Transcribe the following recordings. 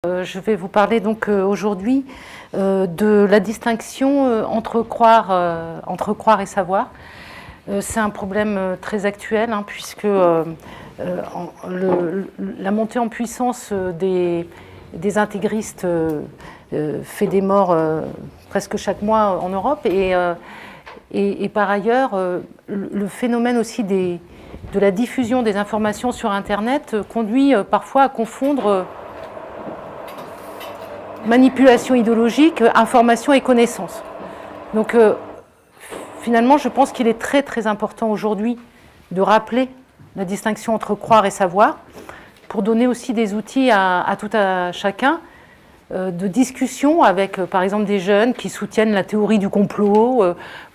Je vais vous parler donc aujourd'hui de la distinction entre croire et savoir. C'est un problème très actuel puisque la montée en puissance des intégristes fait des morts presque chaque mois en Europe et par ailleurs le phénomène aussi de la diffusion des informations sur Internet conduit parfois à confondre manipulation idéologique, information et connaissance. Donc finalement, je pense qu'il est très très important aujourd'hui de rappeler la distinction entre croire et savoir pour donner aussi des outils à tout à chacun de discussion avec par exemple des jeunes qui soutiennent la théorie du complot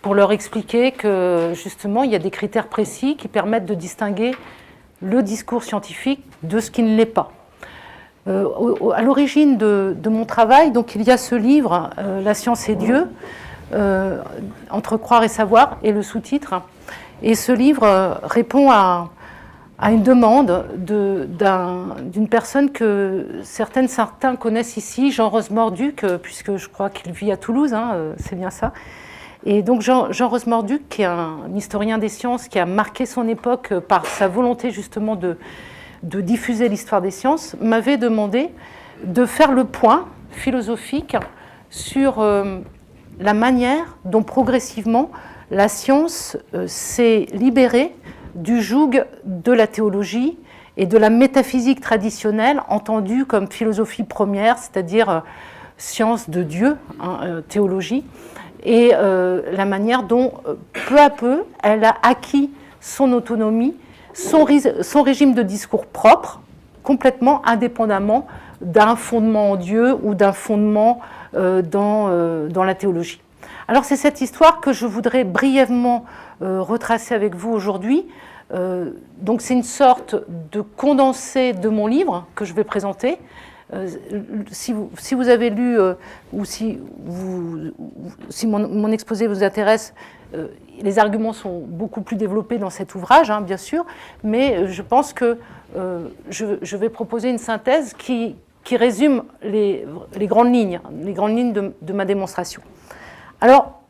pour leur expliquer que justement il y a des critères précis qui permettent de distinguer le discours scientifique de ce qui ne l'est pas. À l'origine de mon travail, donc, il y a ce livre, La science et Dieu, entre croire et savoir, et le sous-titre. Et ce livre répond à une demande d'une personne que certains connaissent ici, Jean Rosemorduc, puisque je crois qu'il vit à Toulouse, c'est bien ça. Et donc Jean Rosemorduc, qui est un historien des sciences, qui a marqué son époque par sa volonté justement de diffuser l'histoire des sciences, m'avait demandé de faire le point philosophique sur la manière dont progressivement la science s'est libérée du joug de la théologie et de la métaphysique traditionnelle entendue comme philosophie première, c'est-à-dire science de Dieu, théologie, et la manière dont peu à peu elle a acquis son autonomie, son régime de discours propre, complètement indépendamment d'un fondement en Dieu ou d'un fondement dans la théologie. Alors c'est cette histoire que je voudrais brièvement retracer avec vous aujourd'hui. Donc c'est une sorte de condensé de mon livre que je vais présenter. Si vous avez lu ou si mon exposé vous intéresse, les arguments sont beaucoup plus développés dans cet ouvrage, bien sûr, mais je pense que je vais proposer une synthèse qui résume les grandes lignes de ma démonstration. Alors,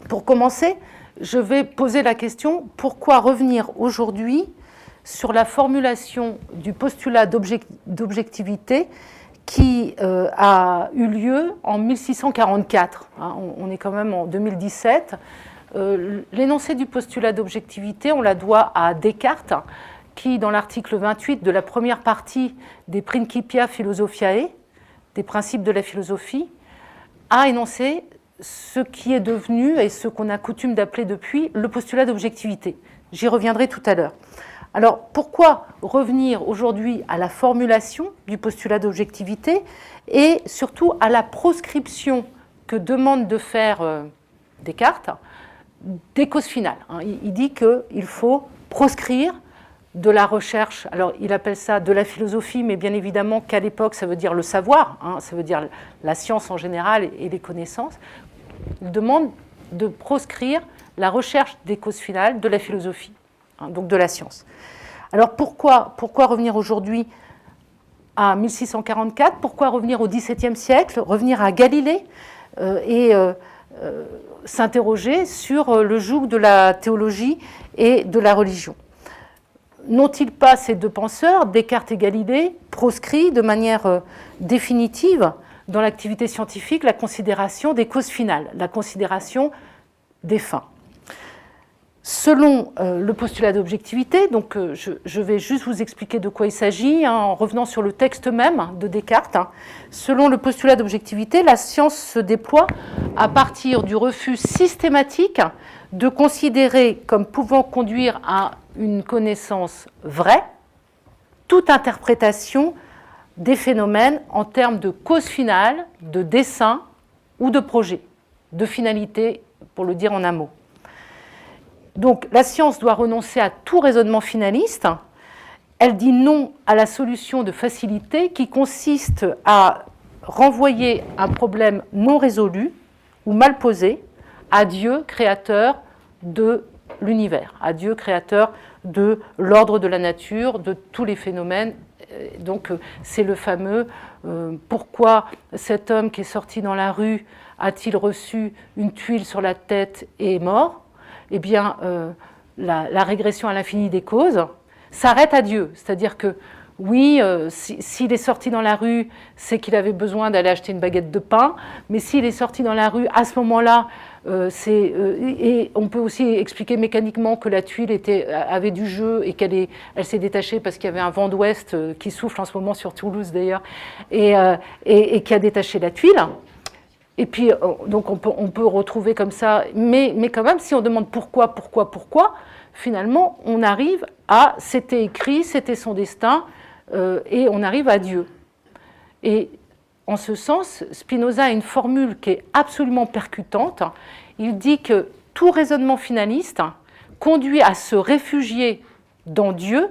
pour commencer, je vais poser la question, pourquoi revenir aujourd'hui sur la formulation du postulat d'objectivité qui a eu lieu en 1644. On est quand même en 2017. L'énoncé du postulat d'objectivité, on la doit à Descartes, qui, dans l'article 28 de la première partie des Principia Philosophiae, des principes de la philosophie, a énoncé ce qui est devenu et ce qu'on a coutume d'appeler depuis le postulat d'objectivité. J'y reviendrai tout à l'heure. Alors, pourquoi revenir aujourd'hui à la formulation du postulat d'objectivité et surtout à la proscription que demande de faire Descartes des causes finales. Il dit qu'il faut proscrire de la recherche, alors il appelle ça de la philosophie, mais bien évidemment qu'à l'époque ça veut dire le savoir, ça veut dire la science en général et les connaissances. Il demande de proscrire la recherche des causes finales de la philosophie, donc de la science. Alors pourquoi revenir aujourd'hui à 1644 ? Pourquoi revenir au XVIIe siècle, revenir à Galilée et s'interroger sur le joug de la théologie et de la religion ? N'ont-ils pas, ces deux penseurs, Descartes et Galilée, proscrit de manière définitive dans l'activité scientifique la considération des causes finales, la considération des fins ? Selon le postulat d'objectivité, donc je vais juste vous expliquer de quoi il s'agit en revenant sur le texte même de Descartes. Selon le postulat d'objectivité, la science se déploie à partir du refus systématique de considérer comme pouvant conduire à une connaissance vraie toute interprétation des phénomènes en termes de cause finale, de dessein ou de projet, de finalité, pour le dire en un mot. Donc la science doit renoncer à tout raisonnement finaliste. Elle dit non à la solution de facilité qui consiste à renvoyer un problème non résolu ou mal posé à Dieu, créateur de l'univers, à Dieu, créateur de l'ordre de la nature, de tous les phénomènes, Donc c'est le fameux pourquoi cet homme qui est sorti dans la rue a-t-il reçu une tuile sur la tête et est mort? Eh bien, la régression à l'infini des causes s'arrête à Dieu. C'est-à-dire que oui, s'il est sorti dans la rue, c'est qu'il avait besoin d'aller acheter une baguette de pain, mais s'il est sorti dans la rue à ce moment-là, et on peut aussi expliquer mécaniquement que la tuile avait du jeu et qu'elle s'est détachée parce qu'il y avait un vent d'ouest qui souffle en ce moment sur Toulouse d'ailleurs, et qui a détaché la tuile. Et puis, donc on peut retrouver comme ça, mais quand même, si on demande pourquoi, finalement, on arrive à c'était écrit, c'était son destin, et on arrive à Dieu. Et en ce sens, Spinoza a une formule qui est absolument percutante. Il dit que tout raisonnement finaliste conduit à se réfugier dans Dieu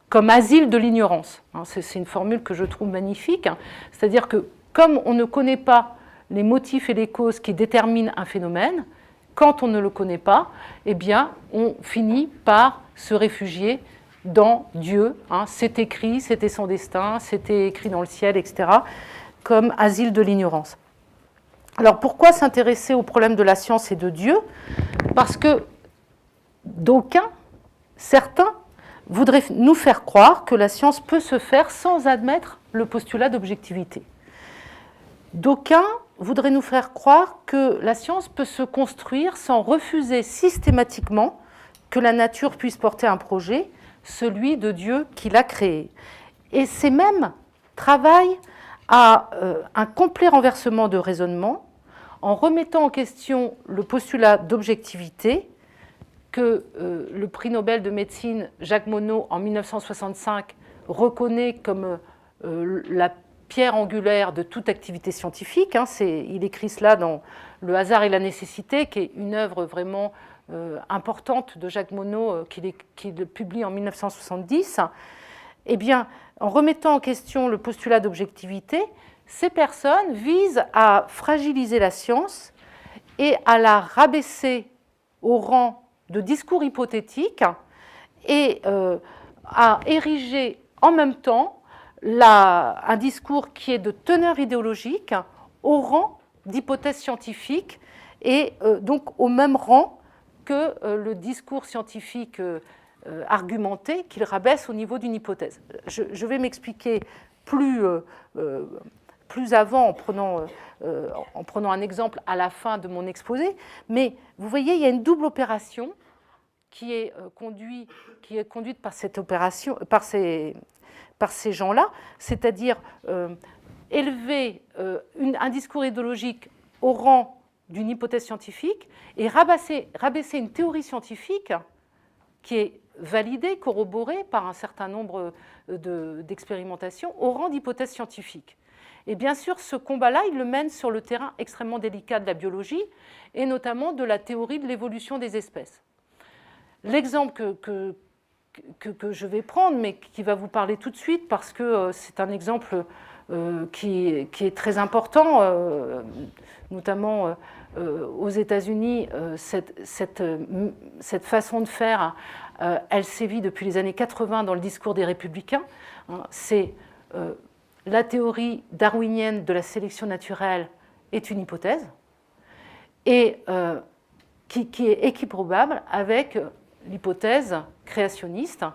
comme asile de l'ignorance. C'est une formule que je trouve magnifique. C'est-à-dire que comme on ne connaît pas les motifs et les causes qui déterminent un phénomène, quand on ne le connaît pas, eh bien, on finit par se réfugier dans Dieu. C'est écrit, c'était son destin, c'était écrit dans le ciel, etc., comme asile de l'ignorance. Alors, pourquoi s'intéresser au problème de la science et de Dieu? Parce que d'aucuns, certains, voudraient nous faire croire que la science peut se faire sans admettre le postulat d'objectivité. D'aucuns voudraient nous faire croire que la science peut se construire sans refuser systématiquement que la nature puisse porter un projet, celui de Dieu qui l'a créé. Et ces mêmes travaillent à un complet renversement de raisonnement en remettant en question le postulat d'objectivité que le prix Nobel de médecine Jacques Monod en 1965 reconnaît comme la pierre angulaire de toute activité scientifique. Il écrit cela dans Le hasard et la nécessité, qui est une œuvre vraiment importante de Jacques Monod qu'il publie en 1970. Eh bien, en remettant en question le postulat d'objectivité, ces personnes visent à fragiliser la science et à la rabaisser au rang de discours hypothétique et à ériger en même temps un discours qui est de teneur idéologique au rang d'hypothèse scientifique et donc au même rang que le discours scientifique argumenté qu'il rabaisse au niveau d'une hypothèse. Je vais m'expliquer plus avant en prenant un exemple à la fin de mon exposé, mais vous voyez, il y a une double opération qui est conduite par cette opération, par ces gens-là, c'est-à-dire élever un discours idéologique au rang d'une hypothèse scientifique et rabaisser une théorie scientifique qui est validée, corroborée par un certain nombre d'expérimentations au rang d'hypothèse scientifique. Et bien sûr, ce combat-là, il le mène sur le terrain extrêmement délicat de la biologie et notamment de la théorie de l'évolution des espèces. L'exemple que je vais prendre, mais qui va vous parler tout de suite parce que c'est un exemple qui est très important, notamment aux États-Unis, cette façon de faire, elle sévit depuis les années 80 dans le discours des républicains. C'est la théorie darwinienne de la sélection naturelle est une hypothèse et qui est équiprobable avec l'hypothèse créationniste,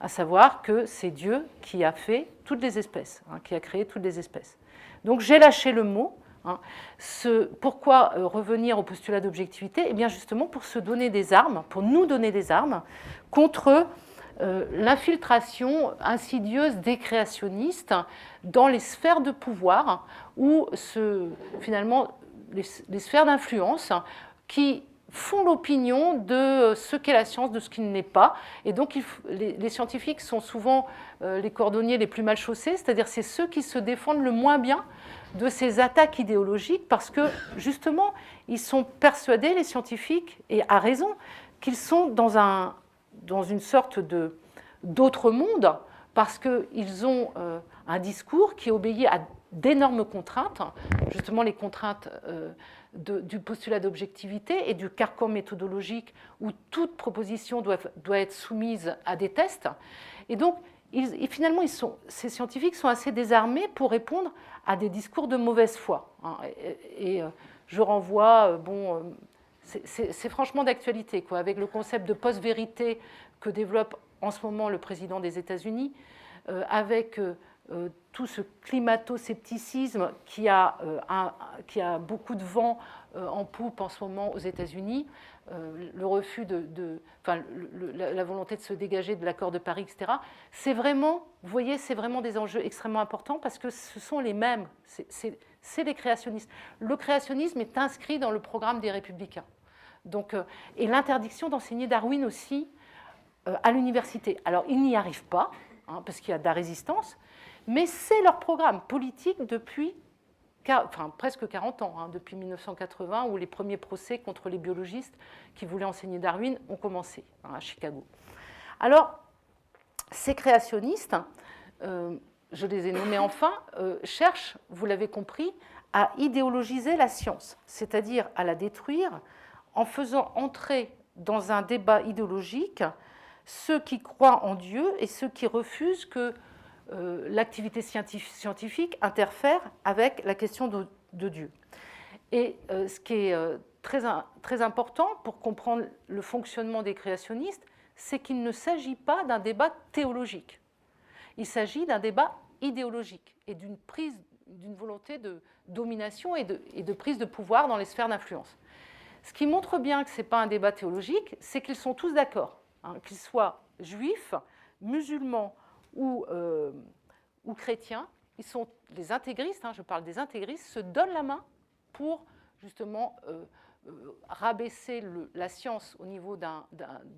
à savoir que c'est Dieu qui a fait toutes les espèces, qui a créé toutes les espèces. Donc j'ai lâché le mot. Pourquoi revenir au postulat d'objectivité? Eh bien justement pour se donner des armes, pour nous donner des armes contre l'infiltration insidieuse des créationnistes dans les sphères de pouvoir ou finalement les sphères d'influence qui font l'opinion de ce qu'est la science, de ce qui ne l'est pas. Et donc, les scientifiques sont souvent les cordonniers les plus mal chaussés, c'est-à-dire c'est ceux qui se défendent le moins bien de ces attaques idéologiques parce que, justement, ils sont persuadés, les scientifiques, et à raison, qu'ils sont dans une sorte d'autre monde parce qu'ils ont un discours qui obéit à d'énormes contraintes, justement les contraintes du postulat d'objectivité et du carcan méthodologique où toute proposition doit être soumise à des tests. Et donc, finalement, ces scientifiques sont assez désarmés pour répondre à des discours de mauvaise foi. Hein, et je renvoie, c'est franchement d'actualité, quoi, avec le concept de post-vérité que développe en ce moment le président des États-Unis, avec tout ce climato-scepticisme qui a beaucoup de vent en poupe en ce moment aux États-Unis, le refus la volonté de se dégager de l'accord de Paris, etc. C'est vraiment, vous voyez, c'est vraiment des enjeux extrêmement importants parce que ce sont les mêmes, c'est les créationnistes. Le créationnisme est inscrit dans le programme des Républicains. Donc, et l'interdiction d'enseigner Darwin aussi à l'université. Alors, ils n'y arrivent pas, hein, parce qu'il y a de la résistance, mais c'est leur programme politique depuis presque 40 ans, hein, depuis 1980, où les premiers procès contre les biologistes qui voulaient enseigner Darwin ont commencé, hein, à Chicago. Alors, ces créationnistes, je les ai nommés enfin, cherchent, vous l'avez compris, à idéologiser la science, c'est-à-dire à la détruire en faisant entrer dans un débat idéologique ceux qui croient en Dieu et ceux qui refusent que l'activité scientifique interfère avec la question de Dieu. Et ce qui est très important pour comprendre le fonctionnement des créationnistes, c'est qu'il ne s'agit pas d'un débat théologique. Il s'agit d'un débat idéologique et d'une volonté de domination et de prise de pouvoir dans les sphères d'influence. Ce qui montre bien que ce n'est pas un débat théologique, c'est qu'ils sont tous d'accord, hein, qu'ils soient juifs, musulmans ou chrétiens. Ils sont les intégristes, hein, je parle des intégristes, se donnent la main pour justement rabaisser la science au niveau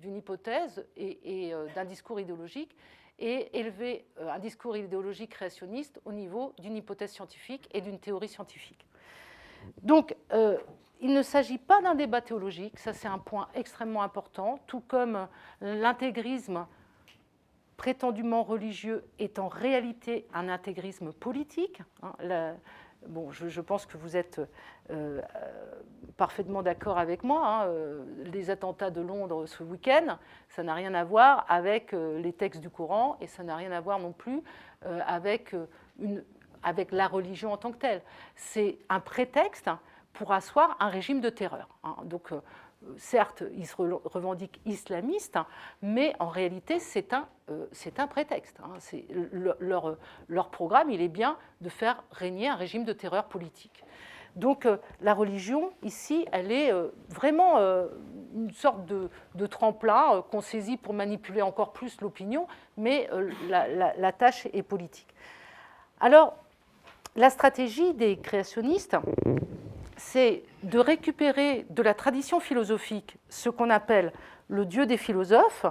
d'une hypothèse et d'un discours idéologique et élever un discours idéologique créationniste au niveau d'une hypothèse scientifique et d'une théorie scientifique. Donc, il ne s'agit pas d'un débat théologique, ça c'est un point extrêmement important, tout comme l'intégrisme prétendument religieux est en réalité un intégrisme politique. Je pense que vous êtes parfaitement d'accord avec moi. Les attentats de Londres ce week-end, ça n'a rien à voir avec les textes du Coran et ça n'a rien à voir non plus avec la religion en tant que telle. C'est un prétexte pour asseoir un régime de terreur. Donc, certes, ils se revendiquent islamistes, mais en réalité, c'est un prétexte. Leur programme, il est bien de faire régner un régime de terreur politique. Donc, la religion, ici, elle est vraiment une sorte de tremplin qu'on saisit pour manipuler encore plus l'opinion, mais la tâche est politique. Alors, la stratégie des créationnistes, c'est de récupérer de la tradition philosophique ce qu'on appelle le Dieu des philosophes,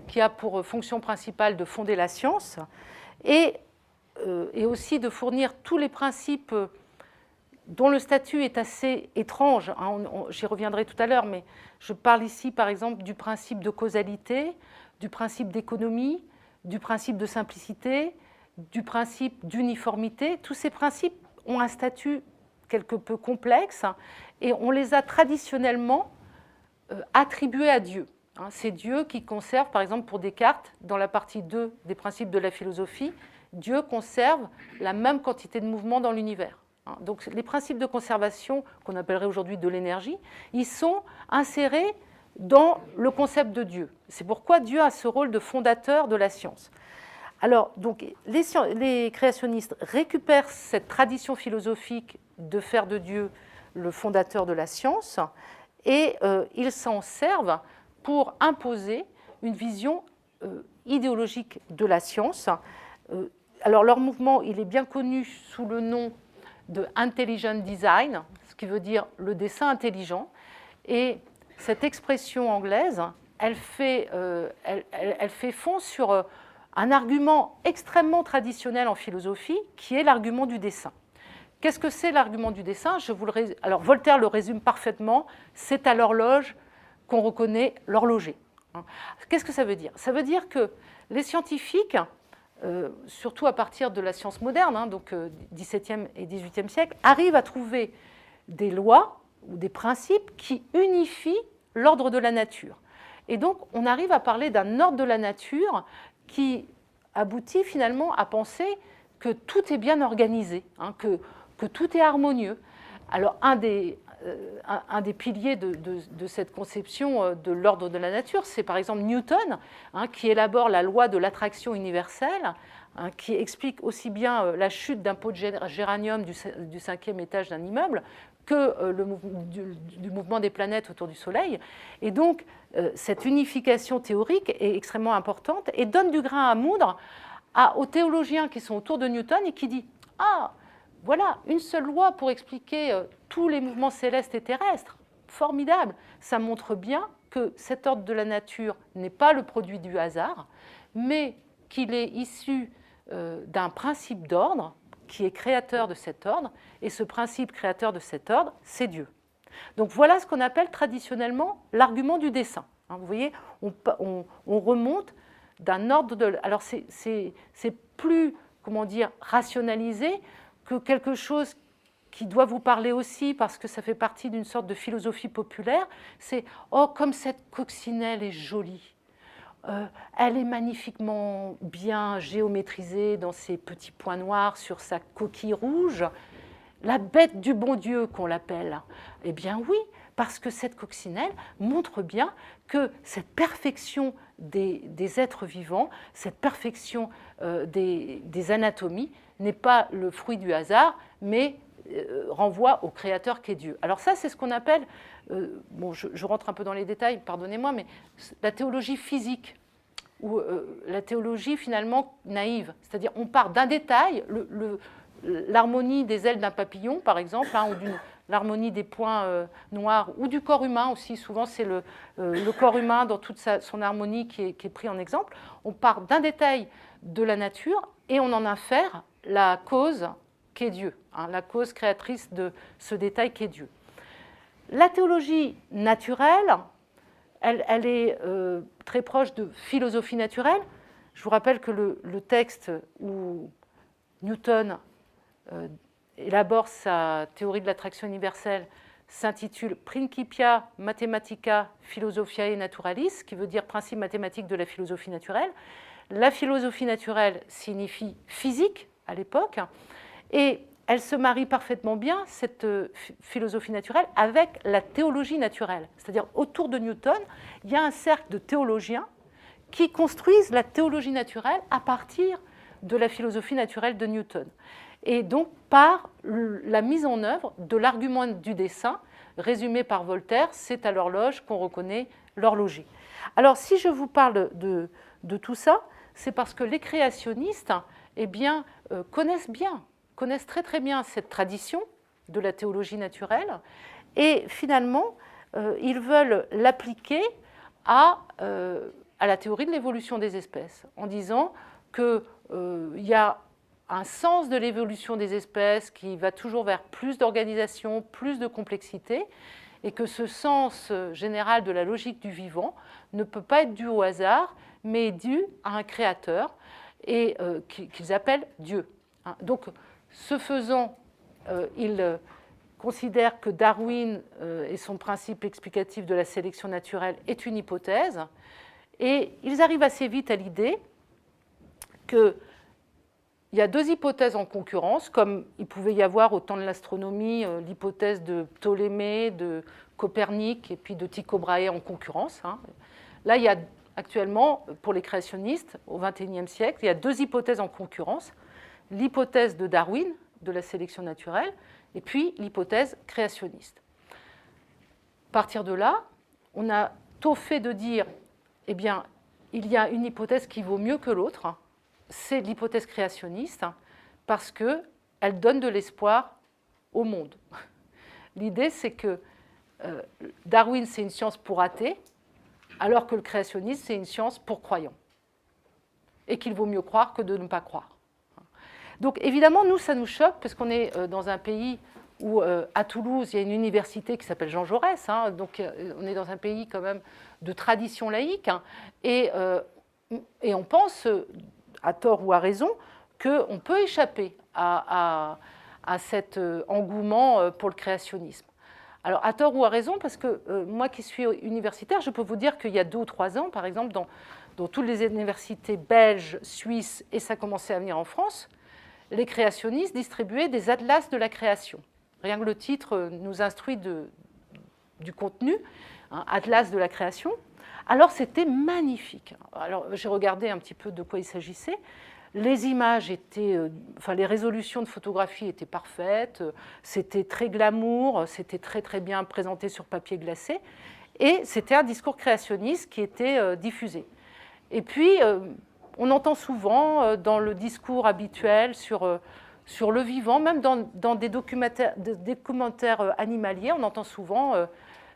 qui a pour fonction principale de fonder la science, et aussi de fournir tous les principes dont le statut est assez étrange. J'y reviendrai tout à l'heure, mais je parle ici, par exemple, du principe de causalité, du principe d'économie, du principe de simplicité, du principe d'uniformité. Tous ces principes ont un statut quelque peu complexes et on les a traditionnellement attribués à Dieu. C'est Dieu qui conserve, par exemple pour Descartes, dans la partie 2 des principes de la philosophie, Dieu conserve la même quantité de mouvement dans l'univers. Donc les principes de conservation, qu'on appellerait aujourd'hui de l'énergie, ils sont insérés dans le concept de Dieu. C'est pourquoi Dieu a ce rôle de fondateur de la science. Alors, donc, les créationnistes récupèrent cette tradition philosophique de faire de Dieu le fondateur de la science et ils s'en servent pour imposer une vision idéologique de la science. Alors, leur mouvement, il est bien connu sous le nom de Intelligent Design, ce qui veut dire le dessin intelligent. Et cette expression anglaise, elle fait fond sur un argument extrêmement traditionnel en philosophie, qui est l'argument du dessin. Qu'est-ce que c'est l'argument du dessin ? Alors Voltaire le résume parfaitement, c'est à l'horloge qu'on reconnaît l'horloger. Qu'est-ce que ça veut dire ? Ça veut dire que les scientifiques, surtout à partir de la science moderne, donc XVIIe et XVIIIe siècle, arrivent à trouver des lois ou des principes qui unifient l'ordre de la nature. Et donc on arrive à parler d'un ordre de la nature qui aboutit finalement à penser que tout est bien organisé, hein, que tout est harmonieux. Alors, un des piliers de cette conception de l'ordre de la nature, c'est par exemple Newton, hein, qui élabore la loi de l'attraction universelle, hein, qui explique aussi bien la chute d'un pot de géranium du 5e étage d'un immeuble que du mouvement des planètes autour du Soleil. Et donc, cette unification théorique est extrêmement importante et donne du grain à moudre aux théologiens qui sont autour de Newton et qui disent « Ah, voilà, une seule loi pour expliquer tous les mouvements célestes et terrestres. Formidable. Ça montre bien que cet ordre de la nature n'est pas le produit du hasard, mais qu'il est issu d'un principe d'ordre qui est créateur de cet ordre, et ce principe créateur de cet ordre, c'est Dieu. Donc voilà ce qu'on appelle traditionnellement l'argument du dessein. Hein, vous voyez, on remonte d'un ordre de... Alors c'est plus, comment dire, rationalisé que quelque chose qui doit vous parler aussi, parce que ça fait partie d'une sorte de philosophie populaire, c'est « Oh, comme cette coccinelle est jolie !» Elle est magnifiquement bien géométrisée dans ses petits points noirs sur sa coquille rouge. La bête du bon Dieu qu'on l'appelle. Eh bien oui, parce que cette coccinelle montre bien que cette perfection des êtres vivants, cette perfection des anatomies n'est pas le fruit du hasard, mais renvoie au Créateur qu'est Dieu. Alors ça, c'est ce qu'on appelle, bon, je rentre un peu dans les détails, pardonnez-moi, mais la théologie physique, ou la théologie finalement naïve. C'est-à-dire, on part d'un détail, l'harmonie des ailes d'un papillon, par exemple, hein, ou l'harmonie des points noirs, ou du corps humain aussi. Souvent, c'est le corps humain dans toute son harmonie qui est pris en exemple. On part d'un détail de la nature et on en infère la cause qu'est Dieu, hein, la cause créatrice de ce détail qu'est Dieu. La théologie naturelle, elle est très proche de philosophie naturelle. Je vous rappelle que le texte où Newton élabore sa théorie de l'attraction universelle s'intitule Principia Mathematica Philosophiae Naturalis, qui veut dire principe mathématique de la philosophie naturelle. La philosophie naturelle signifie physique à l'époque, et elle se marie parfaitement bien, cette philosophie naturelle, avec la théologie naturelle. C'est-à-dire, autour de Newton, il y a un cercle de théologiens qui construisent la théologie naturelle à partir de la philosophie naturelle de Newton. Et donc, par la mise en œuvre de l'argument du dessein, résumé par Voltaire, c'est à l'horloge qu'on reconnaît l'horloger. Alors, si je vous parle de tout ça, c'est parce que les créationnistes, eh bien, connaissent très très bien cette tradition de la théologie naturelle, et finalement, ils veulent l'appliquer à la théorie de l'évolution des espèces, en disant qu'il y a un sens de l'évolution des espèces qui va toujours vers plus d'organisation, plus de complexité, et que ce sens général de la logique du vivant ne peut pas être dû au hasard, mais est dû à un créateur, et qu'ils appellent Dieu. Donc, ce faisant, ils considèrent que Darwin et son principe explicatif de la sélection naturelle est une hypothèse, et ils arrivent assez vite à l'idée qu'il y a deux hypothèses en concurrence, comme il pouvait y avoir au temps de l'astronomie l'hypothèse de Ptolémée, de Copernic et puis de Tycho Brahe en concurrence. Là, il y a actuellement, pour les créationnistes, au XXIe siècle, il y a deux hypothèses en concurrence. L'hypothèse de Darwin, de la sélection naturelle, et puis l'hypothèse créationniste. À partir de là, on a tôt fait de dire, eh bien, il y a une hypothèse qui vaut mieux que l'autre, c'est l'hypothèse créationniste, parce qu'elle donne de l'espoir au monde. L'idée, c'est que Darwin, c'est une science pour athées, alors que le créationnisme, c'est une science pour croyants. Et qu'il vaut mieux croire que de ne pas croire. Donc évidemment, nous, ça nous choque, parce qu'on est dans un pays où, à Toulouse, il y a une université qui s'appelle Jean Jaurès, donc on est dans un pays quand même de tradition laïque, et on pense, à tort ou à raison, qu'on peut échapper à cet engouement pour le créationnisme. Alors, à tort ou à raison, parce que moi qui suis universitaire, je peux vous dire qu'il y a 2 ou 3 ans, par exemple, dans toutes les universités belges, suisses, et ça commençait à venir en France, les créationnistes distribuaient des atlas de la création. Rien que le titre nous instruit du contenu, hein, atlas de la création. Alors c'était magnifique. Alors j'ai regardé un petit peu de quoi il s'agissait. Les images étaient, les résolutions de photographie étaient parfaites, c'était très glamour, c'était très très bien présenté sur papier glacé, et c'était un discours créationniste qui était diffusé. Et puis, on entend souvent dans le discours habituel sur le vivant, même dans des documentaires animaliers, on entend souvent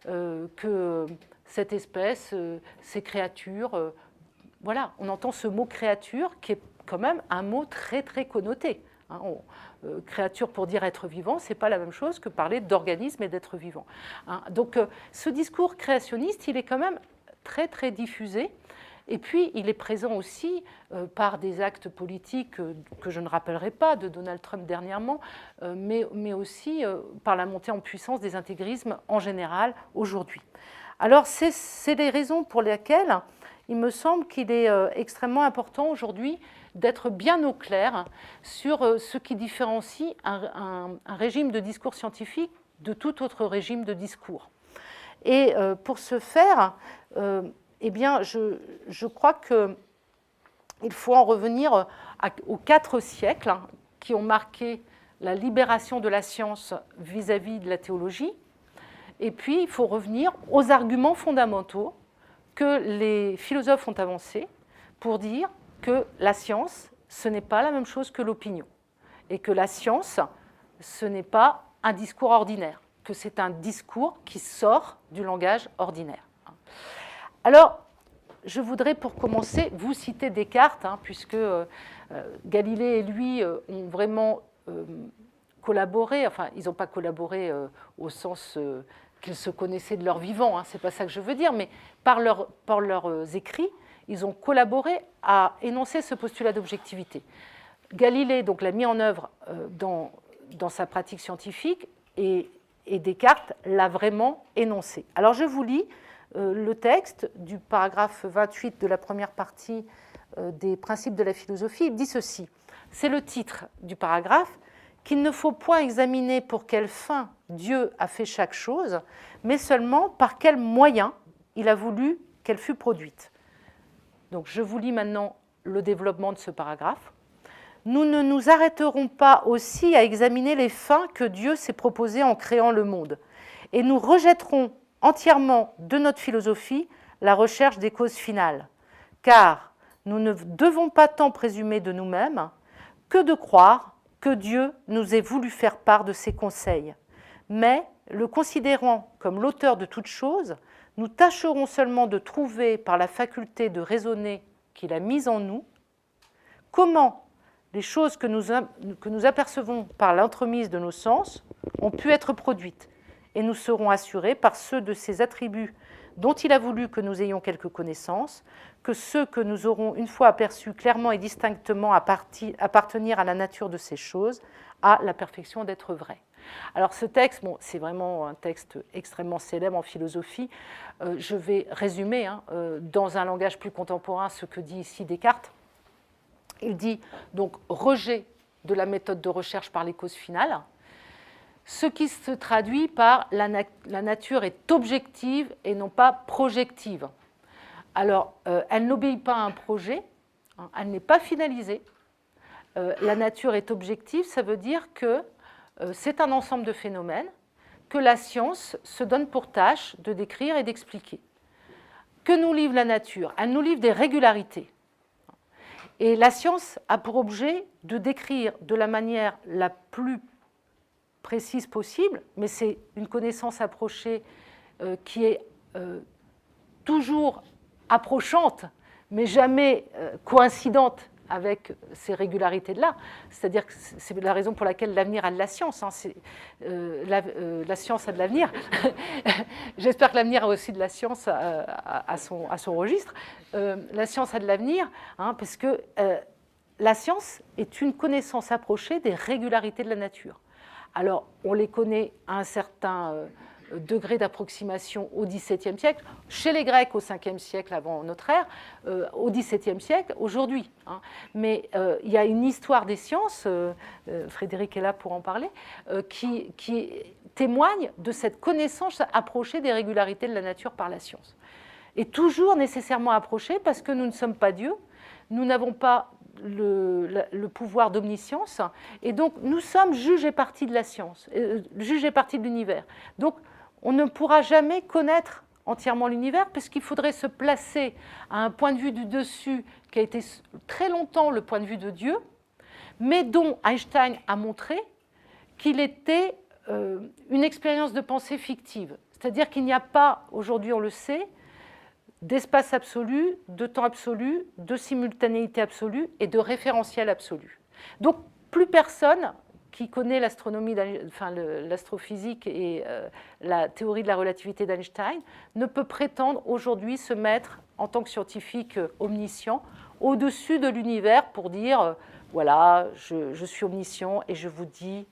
que cette espèce, ces créatures, voilà, on entend ce mot créature qui est quand même un mot très très connoté. Hein, créature pour dire être vivant, ce n'est pas la même chose que parler d'organisme et d'être vivant. Hein, donc ce discours créationniste, il est quand même très très diffusé. Et puis, il est présent aussi par des actes politiques que je ne rappellerai pas, de Donald Trump dernièrement, mais aussi par la montée en puissance des intégrismes en général aujourd'hui. Alors, c'est les raisons pour lesquelles il me semble qu'il est extrêmement important aujourd'hui d'être bien au clair sur ce qui différencie un régime de discours scientifique de tout autre régime de discours. Et pour ce faire, eh bien, je crois qu'il faut en revenir aux 4 siècles qui ont marqué la libération de la science vis-à-vis de la théologie. Et puis, il faut revenir aux arguments fondamentaux que les philosophes ont avancés pour dire que la science, ce n'est pas la même chose que l'opinion. Et que la science, ce n'est pas un discours ordinaire, que c'est un discours qui sort du langage ordinaire. Alors, je voudrais pour commencer vous citer Descartes, puisque Galilée et lui ont vraiment collaboré, enfin ils n'ont pas collaboré au sens qu'ils se connaissaient de leur vivant, c'est pas ça que je veux dire, mais par leurs écrits, ils ont collaboré à énoncer ce postulat d'objectivité. Galilée donc l'a mis en œuvre dans sa pratique scientifique et Descartes l'a vraiment énoncé. Alors je vous lis le texte du paragraphe 28 de la première partie des Principes de la philosophie. Il dit ceci, c'est le titre du paragraphe, qu'il ne faut point examiner pour quelle fin Dieu a fait chaque chose, mais seulement par quels moyens il a voulu qu'elle fût produite. Donc je vous lis maintenant le développement de ce paragraphe. Nous ne nous arrêterons pas aussi à examiner les fins que Dieu s'est proposées en créant le monde, et nous rejetterons entièrement de notre philosophie la recherche des causes finales, car nous ne devons pas tant présumer de nous-mêmes que de croire que Dieu nous ait voulu faire part de ses conseils. Mais, le considérant comme l'auteur de toutes choses, nous tâcherons seulement de trouver par la faculté de raisonner qu'il a mise en nous, comment les choses que nous apercevons par l'entremise de nos sens ont pu être produites, et nous serons assurés par ceux de ces attributs dont il a voulu que nous ayons quelque connaissance, que ceux que nous aurons une fois aperçus clairement et distinctement appartenir à la nature de ces choses, à la perfection d'être vrai. Alors ce texte, c'est vraiment un texte extrêmement célèbre en philosophie. Je vais résumer dans un langage plus contemporain ce que dit ici Descartes. Il dit donc rejet de la méthode de recherche par les causes finales, ce qui se traduit par la nature est objective et non pas projective. Alors, elle n'obéit pas à un projet, elle n'est pas finalisée. La nature est objective, ça veut dire que c'est un ensemble de phénomènes que la science se donne pour tâche de décrire et d'expliquer. Que nous livre la nature? Elle nous livre des régularités. Et la science a pour objet de décrire de la manière la plus précise possible, mais c'est une connaissance approchée qui est toujours approchante, mais jamais coïncidente avec ces régularités-là. C'est-à-dire que c'est la raison pour laquelle l'avenir a de la science. La science a de l'avenir. J'espère que l'avenir a aussi de la science à son registre. La science a de l'avenir, parce que la science est une connaissance approchée des régularités de la nature. Alors, on les connaît à un certain degré d'approximation au XVIIe siècle, chez les Grecs au 5e siècle avant notre ère, au XVIIe siècle aujourd'hui. Hein. Mais il y a une histoire des sciences, Frédéric est là pour en parler, qui témoigne de cette connaissance approchée des régularités de la nature par la science. Et toujours nécessairement approchée parce que nous ne sommes pas Dieu, nous n'avons pas le pouvoir d'omniscience, et donc nous sommes juges et parties de la science, juges et parties de l'univers. Donc on ne pourra jamais connaître entièrement l'univers, puisqu'il faudrait se placer à un point de vue du dessus qui a été très longtemps le point de vue de Dieu, mais dont Einstein a montré qu'il était une expérience de pensée fictive. C'est-à-dire qu'il n'y a pas, aujourd'hui on le sait, d'espace absolu, de temps absolu, de simultanéité absolue et de référentiel absolu. Donc, plus personne qui connaît l'astronomie, enfin l'astrophysique et la théorie de la relativité d'Einstein ne peut prétendre aujourd'hui se mettre en tant que scientifique omniscient au-dessus de l'univers pour dire voilà, je suis omniscient et je vous dis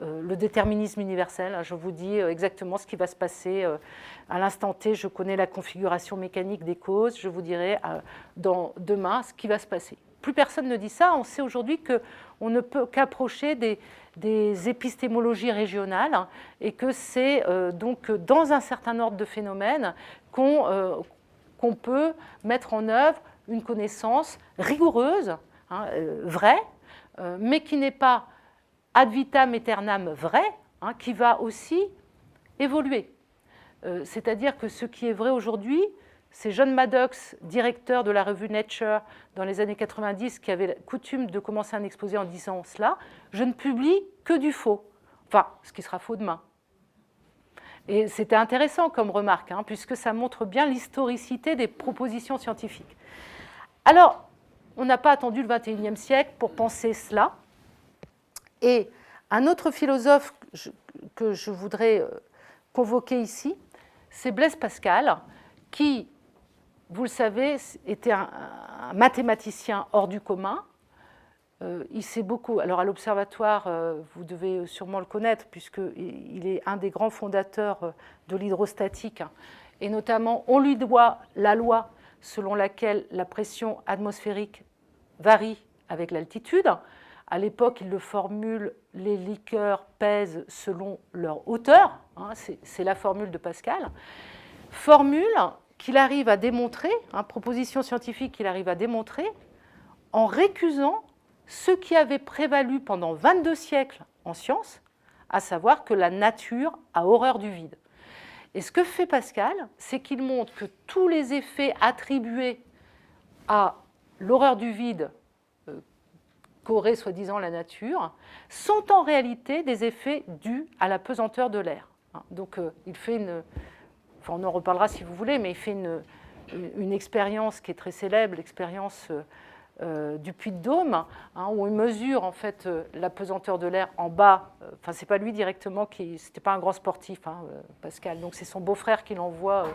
le déterminisme universel, je vous dis exactement ce qui va se passer à l'instant T, je connais la configuration mécanique des causes, je vous dirai demain ce qui va se passer. Plus personne ne dit ça, on sait aujourd'hui qu'on ne peut qu'approcher des épistémologies régionales, hein, et que c'est donc dans un certain ordre de phénomènes qu'on peut mettre en œuvre une connaissance rigoureuse, hein, vraie, mais qui n'est pas ad vitam aeternam vrai, hein, qui va aussi évoluer. C'est-à-dire que ce qui est vrai aujourd'hui, c'est John Maddox, directeur de la revue Nature dans les années 90, qui avait coutume de commencer un exposé en disant cela, je ne publie que du faux. Enfin, ce qui sera faux demain. Et c'était intéressant comme remarque, hein, puisque ça montre bien l'historicité des propositions scientifiques. Alors, on n'a pas attendu le XXIe siècle pour penser cela. Et un autre philosophe que je voudrais convoquer ici, c'est Blaise Pascal, qui, vous le savez, était un mathématicien hors du commun. Il sait beaucoup. Alors à l'Observatoire, vous devez sûrement le connaître, puisqu'il est un des grands fondateurs de l'hydrostatique. Et notamment, on lui doit la loi selon laquelle la pression atmosphérique varie avec l'altitude. À l'époque, il le formule, les liqueurs pèsent selon leur hauteur. Hein, c'est la formule de Pascal. Formule qu'il arrive à démontrer, hein, proposition scientifique qu'il arrive à démontrer, en récusant ce qui avait prévalu pendant 22 siècles en science, à savoir que la nature a horreur du vide. Et ce que fait Pascal, c'est qu'il montre que tous les effets attribués à l'horreur du vide qu'aurait soi-disant la nature, sont en réalité des effets dus à la pesanteur de l'air. Donc il fait enfin on en reparlera si vous voulez, mais il fait une expérience qui est très célèbre, l'expérience du Puy-de-Dôme, hein, où il mesure en fait la pesanteur de l'air en bas. Enfin, c'est pas lui directement c'était pas un grand sportif, hein, Pascal. Donc c'est son beau-frère qui l'envoie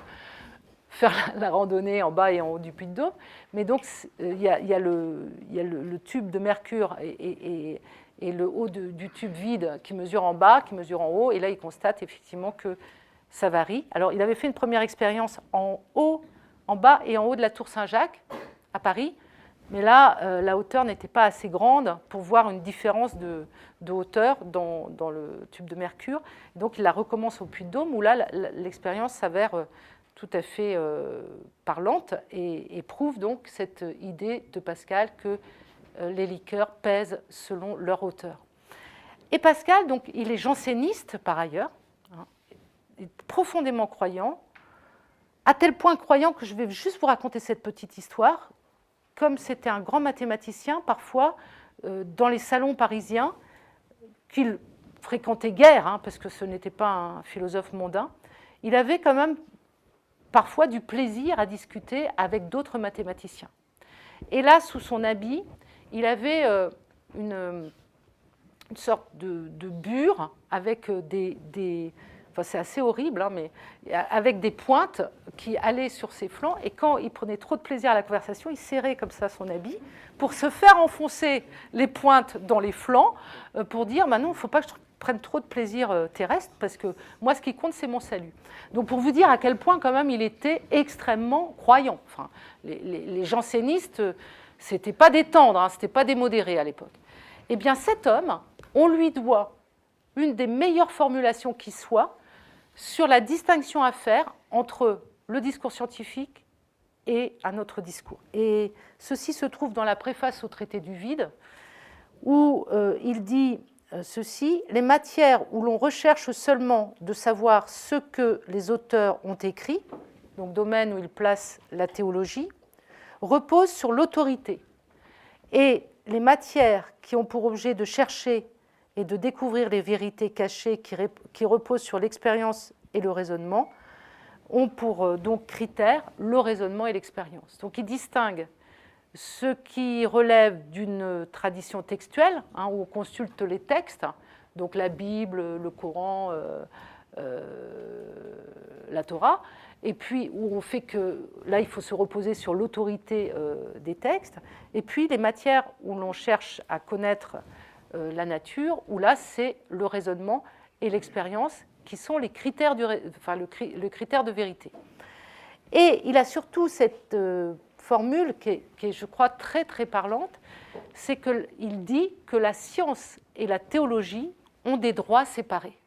faire la randonnée en bas et en haut du Puy-de-Dôme. Mais donc, il y a le tube de mercure et le haut du tube vide qui mesure en bas, qui mesure en haut. Et là, il constate effectivement que ça varie. Alors, il avait fait une première expérience en bas et en haut de la tour Saint-Jacques, à Paris. Mais là, la hauteur n'était pas assez grande pour voir une différence de hauteur dans le tube de mercure. Donc, il la recommence au Puy-de-Dôme, où là, l'expérience s'avère tout à fait parlante et prouve donc cette idée de Pascal que les liqueurs pèsent selon leur hauteur. Et Pascal, donc, il est janséniste par ailleurs, hein, est profondément croyant, à tel point croyant que je vais juste vous raconter cette petite histoire. Comme c'était un grand mathématicien, parfois, dans les salons parisiens, qu'il fréquentait guère, hein, parce que ce n'était pas un philosophe mondain, il avait quand même parfois du plaisir à discuter avec d'autres mathématiciens. Et là, sous son habit, il avait une sorte de bure avec enfin c'est assez horrible, hein, mais avec des pointes qui allaient sur ses flancs, et quand il prenait trop de plaisir à la conversation, il serrait comme ça son habit pour se faire enfoncer les pointes dans les flancs, pour dire, bah non, il ne faut pas que je prenne trop de plaisir terrestre, parce que moi, ce qui compte, c'est mon salut. Donc, pour vous dire à quel point, quand même, il était extrêmement croyant. Enfin, les jansénistes, c'était pas des tendres, hein, c'était pas des modérés à l'époque. Eh bien, cet homme, on lui doit une des meilleures formulations qui soit sur la distinction à faire entre le discours scientifique et un autre discours. Et ceci se trouve dans la préface au traité du vide, où il dit ceci: les matières où l'on recherche seulement de savoir ce que les auteurs ont écrit, donc domaine où il place la théologie, reposent sur l'autorité. Et les matières qui ont pour objet de chercher et de découvrir les vérités cachées qui reposent sur l'expérience et le raisonnement ont pour donc critères le raisonnement et l'expérience. Donc il distingue ce qui relève d'une tradition textuelle, hein, où on consulte les textes, donc la Bible, le Coran, la Torah, et puis où on fait que, là il faut se reposer sur l'autorité des textes, et puis les matières où l'on cherche à connaître la nature, où là c'est le raisonnement et l'expérience qui sont les critères le critère de vérité. Et il a surtout cette formule qui est, je crois, très très parlante, c'est qu'il dit que la science et la théologie ont des droits séparés.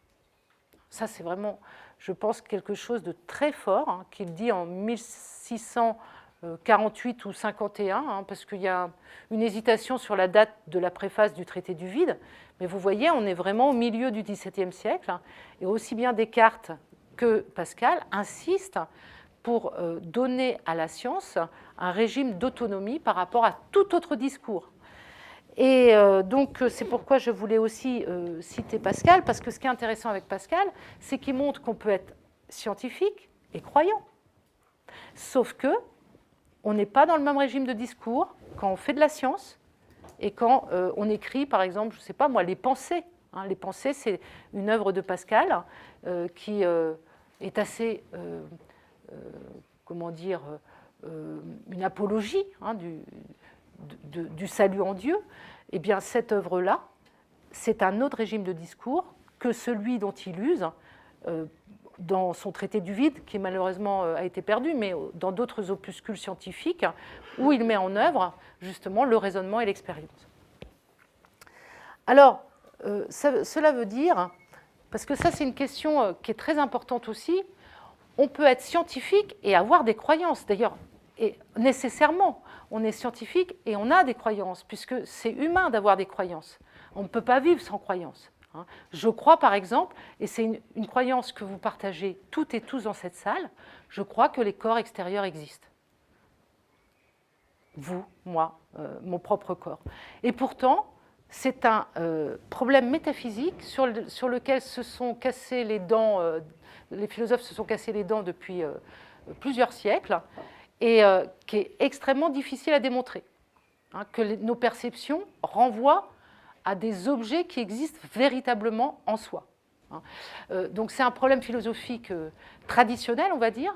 Ça c'est vraiment, je pense, quelque chose de très fort, hein, qu'il dit en 1648 ou 51, hein, parce qu'il y a une hésitation sur la date de la préface du traité du vide, mais vous voyez, on est vraiment au milieu du XVIIe siècle, hein, et aussi bien Descartes que Pascal insistent pour donner à la science un régime d'autonomie par rapport à tout autre discours. Et donc, c'est pourquoi je voulais aussi citer Pascal, parce que ce qui est intéressant avec Pascal, c'est qu'il montre qu'on peut être scientifique et croyant. Sauf que on n'est pas dans le même régime de discours quand on fait de la science et quand on écrit, par exemple, je ne sais pas moi, les Pensées. Hein, les Pensées, c'est une œuvre de Pascal qui est assez, comment dire, une apologie, hein, du salut en Dieu. Eh bien, cette œuvre-là, c'est un autre régime de discours que celui dont il use dans son traité du vide, qui malheureusement a été perdu, mais dans d'autres opuscules scientifiques, où il met en œuvre justement le raisonnement et l'expérience. Alors, cela veut dire, parce que ça c'est une question qui est très importante aussi, on peut être scientifique et avoir des croyances. D'ailleurs, et nécessairement, on est scientifique et on a des croyances, puisque c'est humain d'avoir des croyances. On ne peut pas vivre sans croyances. Je crois, par exemple, et c'est une croyance que vous partagez toutes et tous dans cette salle, je crois que les corps extérieurs existent. Vous, moi, mon propre corps. Et pourtant, c'est un problème métaphysique sur lequel se sont cassés les dents, les philosophes se sont cassés les dents depuis plusieurs siècles, et qui est extrêmement difficile à démontrer. Hein, que nos perceptions renvoient à des objets qui existent véritablement en soi. Donc c'est un problème philosophique traditionnel, on va dire,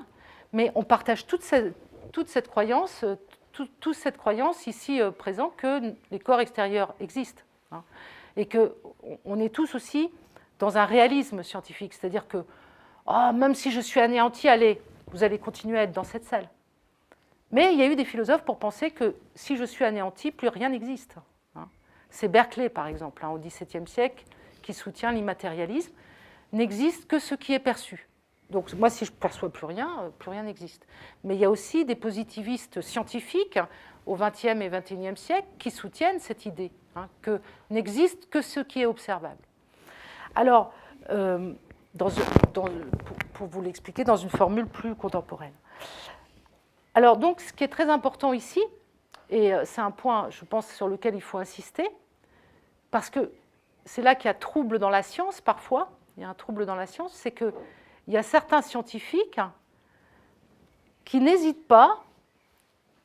mais on partage toute cette croyance, toute cette croyance ici présente que les corps extérieurs existent. Et qu'on est tous aussi dans un réalisme scientifique, c'est-à-dire que même si je suis anéanti, allez, vous allez continuer à être dans cette salle. Mais il y a eu des philosophes pour penser que si je suis anéanti, plus rien n'existe. C'est Berkeley, par exemple, au XVIIe siècle, qui soutient l'immatérialisme. N'existe que ce qui est perçu. Donc moi, si je ne perçois plus rien n'existe. Mais il y a aussi des positivistes scientifiques au XXe et XXIe siècle qui soutiennent cette idée, que n'existe que ce qui est observable. Alors, pour vous l'expliquer dans une formule plus contemporaine. Alors donc, ce qui est très important ici, et c'est un point, je pense, sur lequel il faut insister, parce que c'est là qu'il y a trouble dans la science, parfois, il y a un trouble dans la science, c'est qu'il y a certains scientifiques qui n'hésitent pas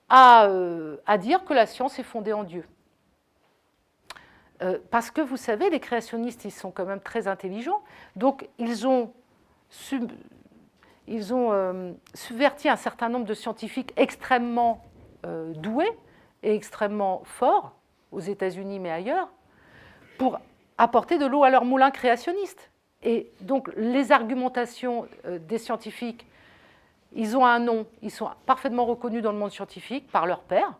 à dire que la science est fondée en Dieu. Parce que, vous savez, les créationnistes, ils sont quand même très intelligents, donc ils ont subverti un certain nombre de scientifiques extrêmement doués et extrêmement forts, aux États-Unis mais ailleurs, pour apporter de l'eau à leur moulin créationniste. Et donc, les argumentations des scientifiques, ils ont un nom, ils sont parfaitement reconnus dans le monde scientifique par leurs pairs,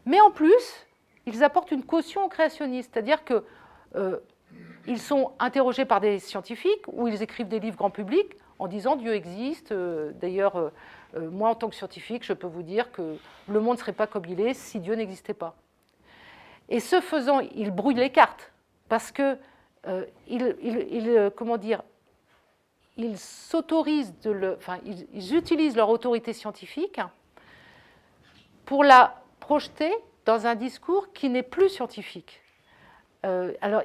mais en plus, ils apportent une caution aux créationnistes, c'est-à-dire qu'ils sont interrogés par des scientifiques ou ils écrivent des livres grand public en disant Dieu existe. D'ailleurs, moi, en tant que scientifique, je peux vous dire que le monde ne serait pas comme il est si Dieu n'existait pas. Et ce faisant, ils brouillent les cartes parce que ils s'autorisent, ils utilisent leur autorité scientifique pour la projeter dans un discours qui n'est plus scientifique. Alors,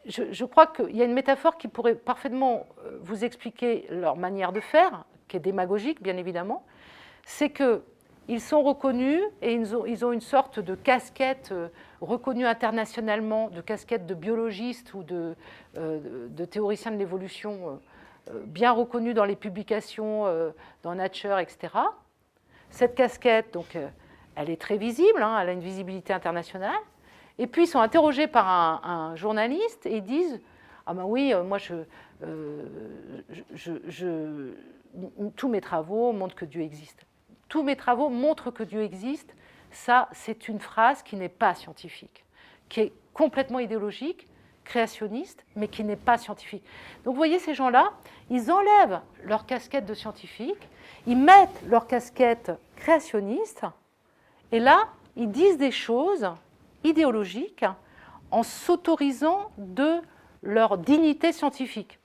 je crois qu'il y a une métaphore qui pourrait parfaitement vous expliquer leur manière de faire, qui est démagogique, bien évidemment. C'est qu'ils sont reconnus et ils ont une sorte de casquette reconnue internationalement, de casquette de biologistes ou de théoriciens de l'évolution bien reconnue dans les publications, dans Nature, etc. Cette casquette, donc, elle est très visible, hein, elle a une visibilité internationale. Et puis, ils sont interrogés par un journaliste et ils disent « Ah ben oui, moi, tous mes travaux montrent que Dieu existe. Tous mes travaux montrent que Dieu existe. » Ça, c'est une phrase qui n'est pas scientifique, qui est complètement idéologique, créationniste, mais qui n'est pas scientifique. Donc, vous voyez, ces gens-là, ils enlèvent leur casquette de scientifique, ils mettent leur casquette créationniste, et là, ils disent des choses idéologiques en s'autorisant de leur dignité scientifique.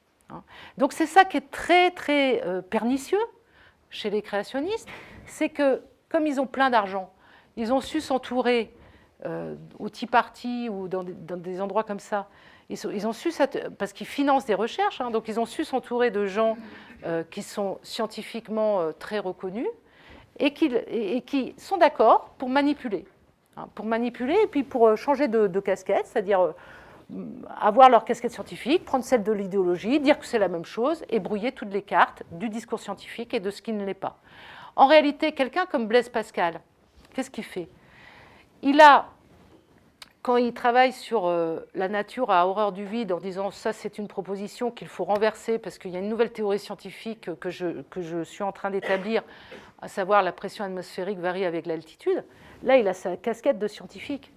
Donc c'est ça qui est très, très pernicieux chez les créationnistes, c'est que comme ils ont plein d'argent, ils ont su s'entourer au Tea Party ou dans des endroits comme ça, ils ont su, parce qu'ils financent des recherches, hein, donc ils ont su s'entourer de gens qui sont scientifiquement très reconnus et qui sont d'accord pour manipuler. Pour manipuler et puis pour changer de casquette, c'est-à-dire avoir leur casquette scientifique, prendre celle de l'idéologie, dire que c'est la même chose et brouiller toutes les cartes du discours scientifique et de ce qui ne l'est pas. En réalité, quelqu'un comme Blaise Pascal, qu'est-ce qu'il fait? Quand il travaille sur la nature à horreur du vide en disant ça c'est une proposition qu'il faut renverser parce qu'il y a une nouvelle théorie scientifique que je suis en train d'établir, à savoir la pression atmosphérique varie avec l'altitude, là il a sa casquette de scientifique.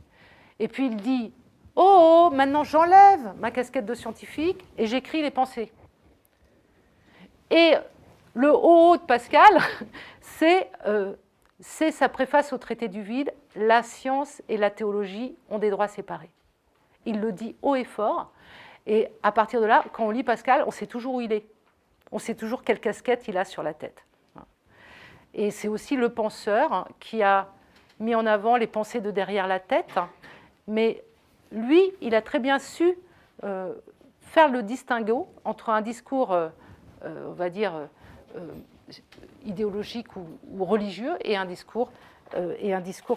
Et puis il dit oh, maintenant j'enlève ma casquette de scientifique et j'écris les pensées. Et le oh de Pascal, c'est sa préface au traité du vide, la science et la théologie ont des droits séparés. Il le dit haut et fort, et à partir de là, quand on lit Pascal, on sait toujours où il est. On sait toujours quelle casquette il a sur la tête. Et c'est aussi le penseur qui a mis en avant les pensées de derrière la tête, mais lui, il a très bien su faire le distinguo entre un discours, on va dire, idéologique ou religieux et un discours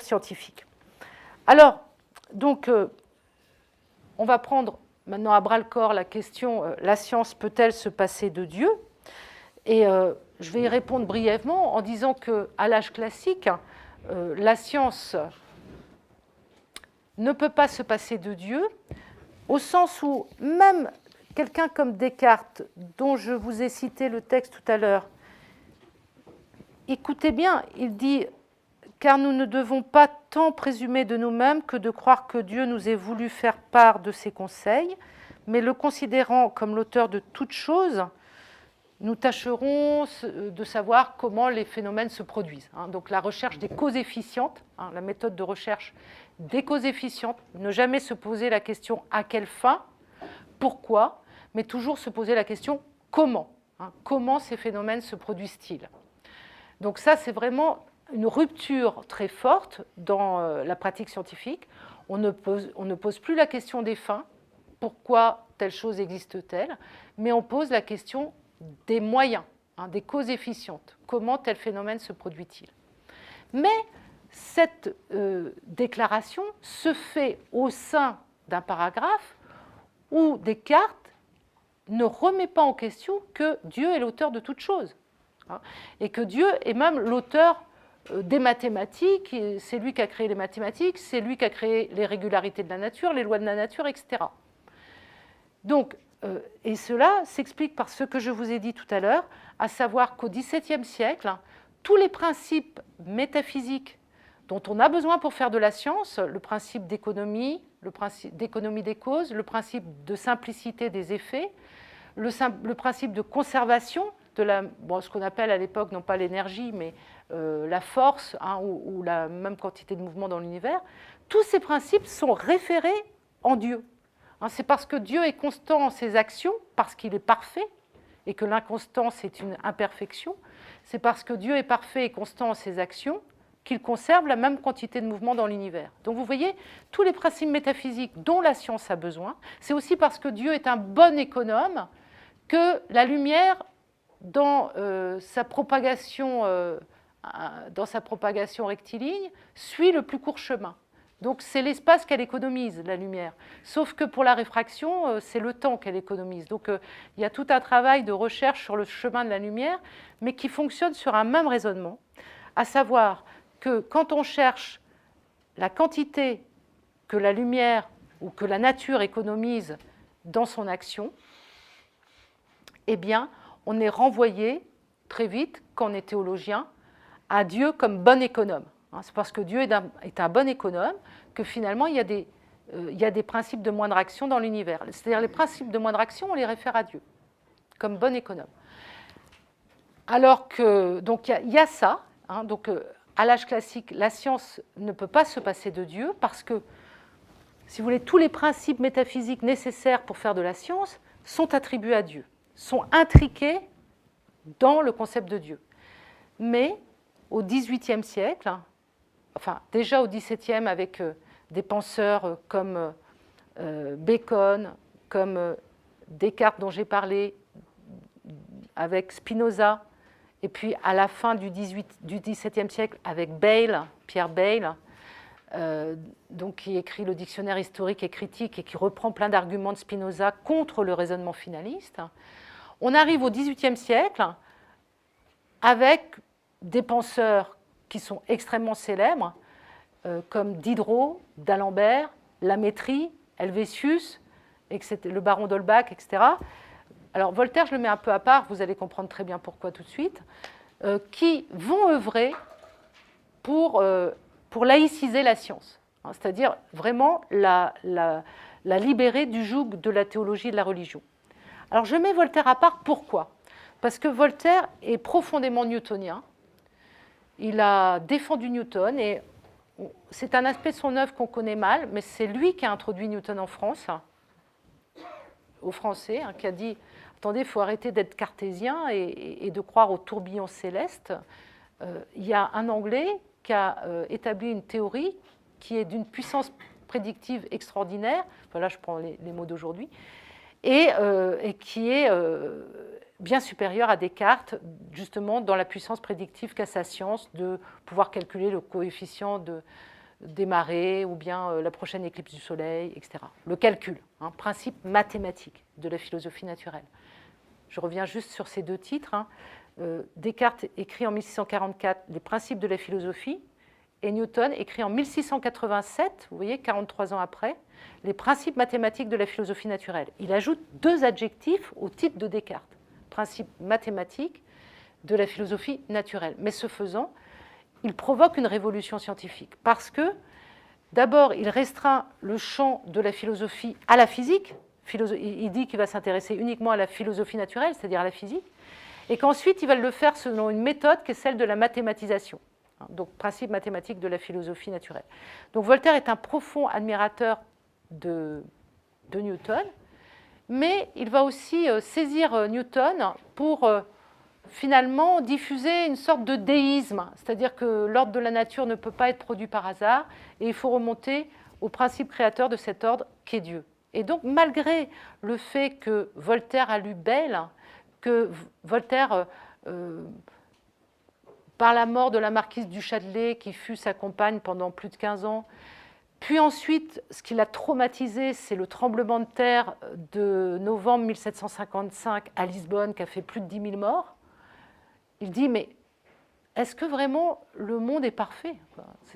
scientifique. Alors, donc, on va prendre maintenant à bras-le-corps la question la science peut-elle se passer de Dieu? Et je vais y répondre brièvement en disant qu'à l'âge classique, la science ne peut pas se passer de Dieu, au sens où même quelqu'un comme Descartes, dont je vous ai cité le texte tout à l'heure, écoutez bien, il dit « Car nous ne devons pas tant présumer de nous-mêmes que de croire que Dieu nous ait voulu faire part de ses conseils, mais le considérant comme l'auteur de toutes choses, nous tâcherons de savoir comment les phénomènes se produisent. » Donc la recherche des causes efficientes, la méthode de recherche des causes efficientes, ne jamais se poser la question à quelle fin, pourquoi, mais toujours se poser la question comment. Comment ces phénomènes se produisent-ils? Donc ça, c'est vraiment une rupture très forte dans la pratique scientifique. On ne pose plus la question des fins, pourquoi telle chose existe-t-elle, mais on pose la question des moyens, des causes efficientes. Comment tel phénomène se produit-il? Mais cette déclaration se fait au sein d'un paragraphe où Descartes ne remet pas en question que Dieu est l'auteur de toutes choses. Et que Dieu est même l'auteur des mathématiques, c'est lui qui a créé les mathématiques, c'est lui qui a créé les régularités de la nature, les lois de la nature, etc. Donc, et cela s'explique par ce que je vous ai dit tout à l'heure, à savoir qu'au XVIIe siècle, tous les principes métaphysiques dont on a besoin pour faire de la science, le principe d'économie, le principe d'économie des causes, le principe de simplicité des effets, le principe de conservation de ce qu'on appelle à l'époque non pas l'énergie, mais la force, hein, ou la même quantité de mouvement dans l'univers, tous ces principes sont référés en Dieu. Hein, c'est parce que Dieu est constant en ses actions, parce qu'il est parfait, et que l'inconstance est une imperfection, c'est parce que Dieu est parfait et constant en ses actions qu'il conserve la même quantité de mouvement dans l'univers. Donc vous voyez, tous les principes métaphysiques dont la science a besoin, c'est aussi parce que Dieu est un bon économe que la lumière, dans sa propagation rectiligne, suit le plus court chemin. Donc c'est l'espace qu'elle économise, la lumière. Sauf que pour la réfraction, c'est le temps qu'elle économise. Donc il y a tout un travail de recherche sur le chemin de la lumière, mais qui fonctionne sur un même raisonnement, à savoir que quand on cherche la quantité que la lumière ou que la nature économise dans son action, eh bien, on est renvoyé très vite, quand on est théologien, à Dieu comme bon économe. C'est parce que Dieu est un bon économe que finalement il y a des principes de moindre action dans l'univers. C'est-à-dire les principes de moindre action, on les réfère à Dieu comme bon économe. Alors que, donc il y a ça, hein, donc à l'âge classique, la science ne peut pas se passer de Dieu parce que, si vous voulez, tous les principes métaphysiques nécessaires pour faire de la science sont attribués à Dieu, sont intriqués dans le concept de Dieu. Mais au XVIIIe siècle, enfin déjà au XVIIe avec des penseurs comme Bacon, comme Descartes dont j'ai parlé, avec Spinoza, et puis à la fin du XVIIe siècle avec Bayle, Pierre Bayle, donc qui écrit le dictionnaire historique et critique et qui reprend plein d'arguments de Spinoza contre le raisonnement finaliste. On arrive au XVIIIe siècle avec des penseurs qui sont extrêmement célèbres, comme Diderot, d'Alembert, Lamétrie, Helvétius, le baron d'Holbach, etc. Alors Voltaire, je le mets un peu à part, vous allez comprendre très bien pourquoi tout de suite, qui vont œuvrer pour laïciser la science, hein, c'est-à-dire vraiment la libérer du joug de la théologie et de la religion. Alors je mets Voltaire à part, pourquoi ? Parce que Voltaire est profondément newtonien, il a défendu Newton, et c'est un aspect de son œuvre qu'on connaît mal, mais c'est lui qui a introduit Newton en France, aux Français, hein, qui a dit « Attendez, il faut arrêter d'être cartésien et de croire au tourbillon céleste ». Il y a un Anglais qui a établi une théorie qui est d'une puissance prédictive extraordinaire, voilà, je prends les mots d'aujourd'hui, et qui est bien supérieure à Descartes, justement dans la puissance prédictive qu'a sa science de pouvoir calculer le coefficient des marées ou bien la prochaine éclipse du Soleil, etc. Le calcul, hein, principe mathématique de la philosophie naturelle. Je reviens juste sur ces deux titres. Hein. Descartes écrit en 1644 les principes de la philosophie et Newton écrit en 1687, vous voyez, 43 ans après, les principes mathématiques de la philosophie naturelle. Il ajoute deux adjectifs au titre de Descartes, principes mathématiques de la philosophie naturelle. Mais ce faisant, il provoque une révolution scientifique parce que, d'abord, il restreint le champ de la philosophie à la physique. Il dit qu'il va s'intéresser uniquement à la philosophie naturelle, c'est-à-dire à la physique, et qu'ensuite, il va le faire selon une méthode qui est celle de la mathématisation. Donc, principe mathématique de la philosophie naturelle. Donc, Voltaire est un profond admirateur de Newton, mais il va aussi saisir Newton pour finalement diffuser une sorte de déisme, c'est-à-dire que l'ordre de la nature ne peut pas être produit par hasard, et il faut remonter au principe créateur de cet ordre qu'est Dieu. Et donc, malgré le fait que Voltaire a lu Bayle, que Voltaire, par la mort de la marquise du Châtelet, qui fut sa compagne pendant plus de 15 ans, puis ensuite, ce qui l'a traumatisé, c'est le tremblement de terre de novembre 1755 à Lisbonne, qui a fait plus de 10 000 morts. Il dit, mais est-ce que vraiment le monde est parfait?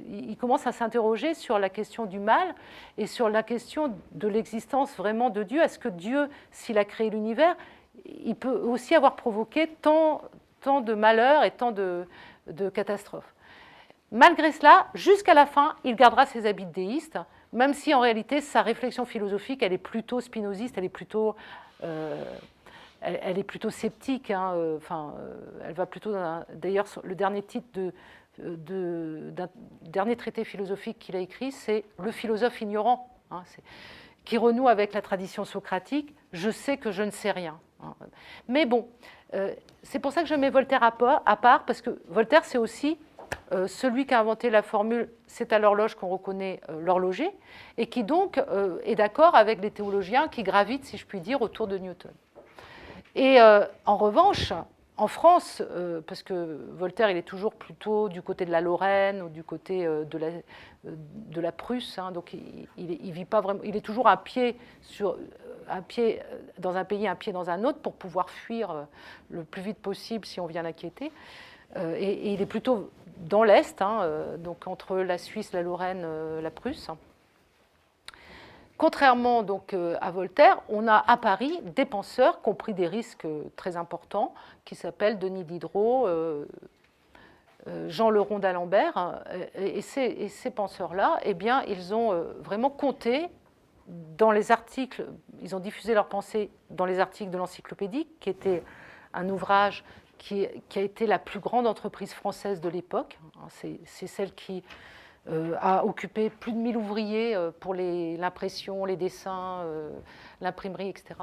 Il commence à s'interroger sur la question du mal et sur la question de l'existence vraiment de Dieu. Est-ce que Dieu, s'il a créé l'univers, il peut aussi avoir provoqué tant de malheurs et tant de catastrophes? Malgré cela, jusqu'à la fin, il gardera ses habits de déiste, même si en réalité sa réflexion philosophique, elle est plutôt spinoziste, elle est plutôt sceptique. Elle va plutôt d'ailleurs, le dernier titre d'un dernier traité philosophique qu'il a écrit, c'est Le philosophe ignorant, qui renoue avec la tradition socratique. Je sais que je ne sais rien. Mais bon, c'est pour ça que je mets Voltaire à part, parce que Voltaire, c'est aussi celui qui a inventé la formule « c'est à l'horloge qu'on reconnaît l'horloger », et qui donc est d'accord avec les théologiens qui gravitent, si je puis dire, autour de Newton. Et en revanche, en France, parce que Voltaire, il est toujours plutôt du côté de la Lorraine ou du côté de la Prusse, donc il vit pas vraiment, il est toujours un pied dans un pays, un pied dans un autre pour pouvoir fuir le plus vite possible si on vient l'inquiéter. Et il est plutôt dans l'Est, donc entre la Suisse, la Lorraine, la Prusse. Contrairement donc à Voltaire, on a à Paris des penseurs qui ont pris des risques très importants, qui s'appellent Denis Diderot, Jean Leron d'Alembert, et ces penseurs-là, eh bien, ils ont vraiment compté dans les articles, ils ont diffusé leurs pensées dans les articles de l'Encyclopédie, qui était un ouvrage qui a été la plus grande entreprise française de l'époque. C'est celle qui a occupé plus de 1000 ouvriers pour l'impression, les dessins, l'imprimerie, etc.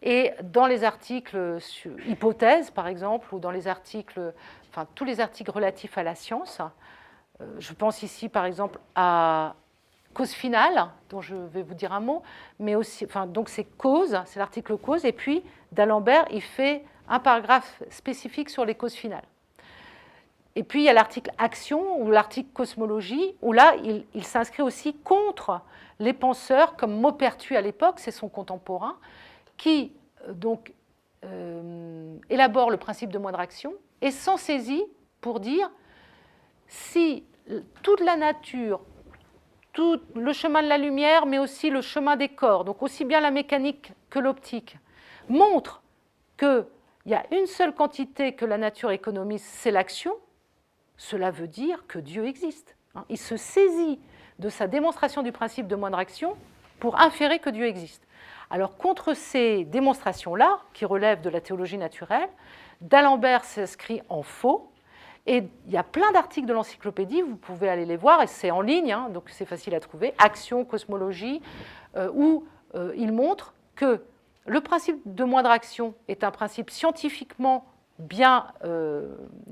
Et dans les articles sur hypothèses, par exemple, ou dans les articles, enfin tous les articles relatifs à la science, je pense ici par exemple à Cause finale, dont je vais vous dire un mot, mais aussi, enfin donc c'est cause, c'est l'article cause, et puis d'Alembert, il fait un paragraphe spécifique sur les causes finales. Et puis il y a l'article action ou l'article cosmologie, où là, il s'inscrit aussi contre les penseurs comme Maupertuis à l'époque, c'est son contemporain, qui donc élabore le principe de moindre action et s'en saisit pour dire si toute la nature, tout le chemin de la lumière, mais aussi le chemin des corps, donc aussi bien la mécanique que l'optique, montre qu'il y a une seule quantité que la nature économise, c'est l'action, cela veut dire que Dieu existe. Il se saisit de sa démonstration du principe de moindre action pour inférer que Dieu existe. Alors, contre ces démonstrations-là, qui relèvent de la théologie naturelle, d'Alembert s'inscrit en faux, et il y a plein d'articles de l'Encyclopédie, vous pouvez aller les voir, et c'est en ligne, donc c'est facile à trouver, Action, Cosmologie, où il montre que le principe de moindre action est un principe scientifiquement bien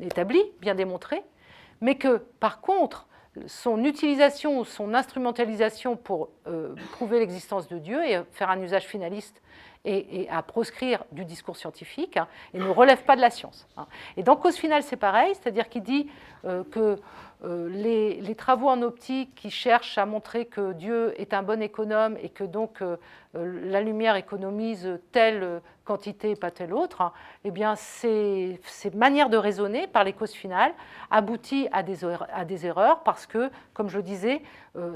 établi, bien démontré, mais que, par contre, son utilisation ou son instrumentalisation pour prouver l'existence de Dieu et faire un usage finaliste et à proscrire du discours scientifique, et ne relève pas de la science. Et dans Cause finale, c'est pareil, c'est-à-dire qu'il dit que les travaux en optique qui cherchent à montrer que Dieu est un bon économe et que donc la lumière économise telle quantité et pas telle autre, eh bien ces manières de raisonner par les causes finales aboutit à des erreurs parce que, comme je le disais,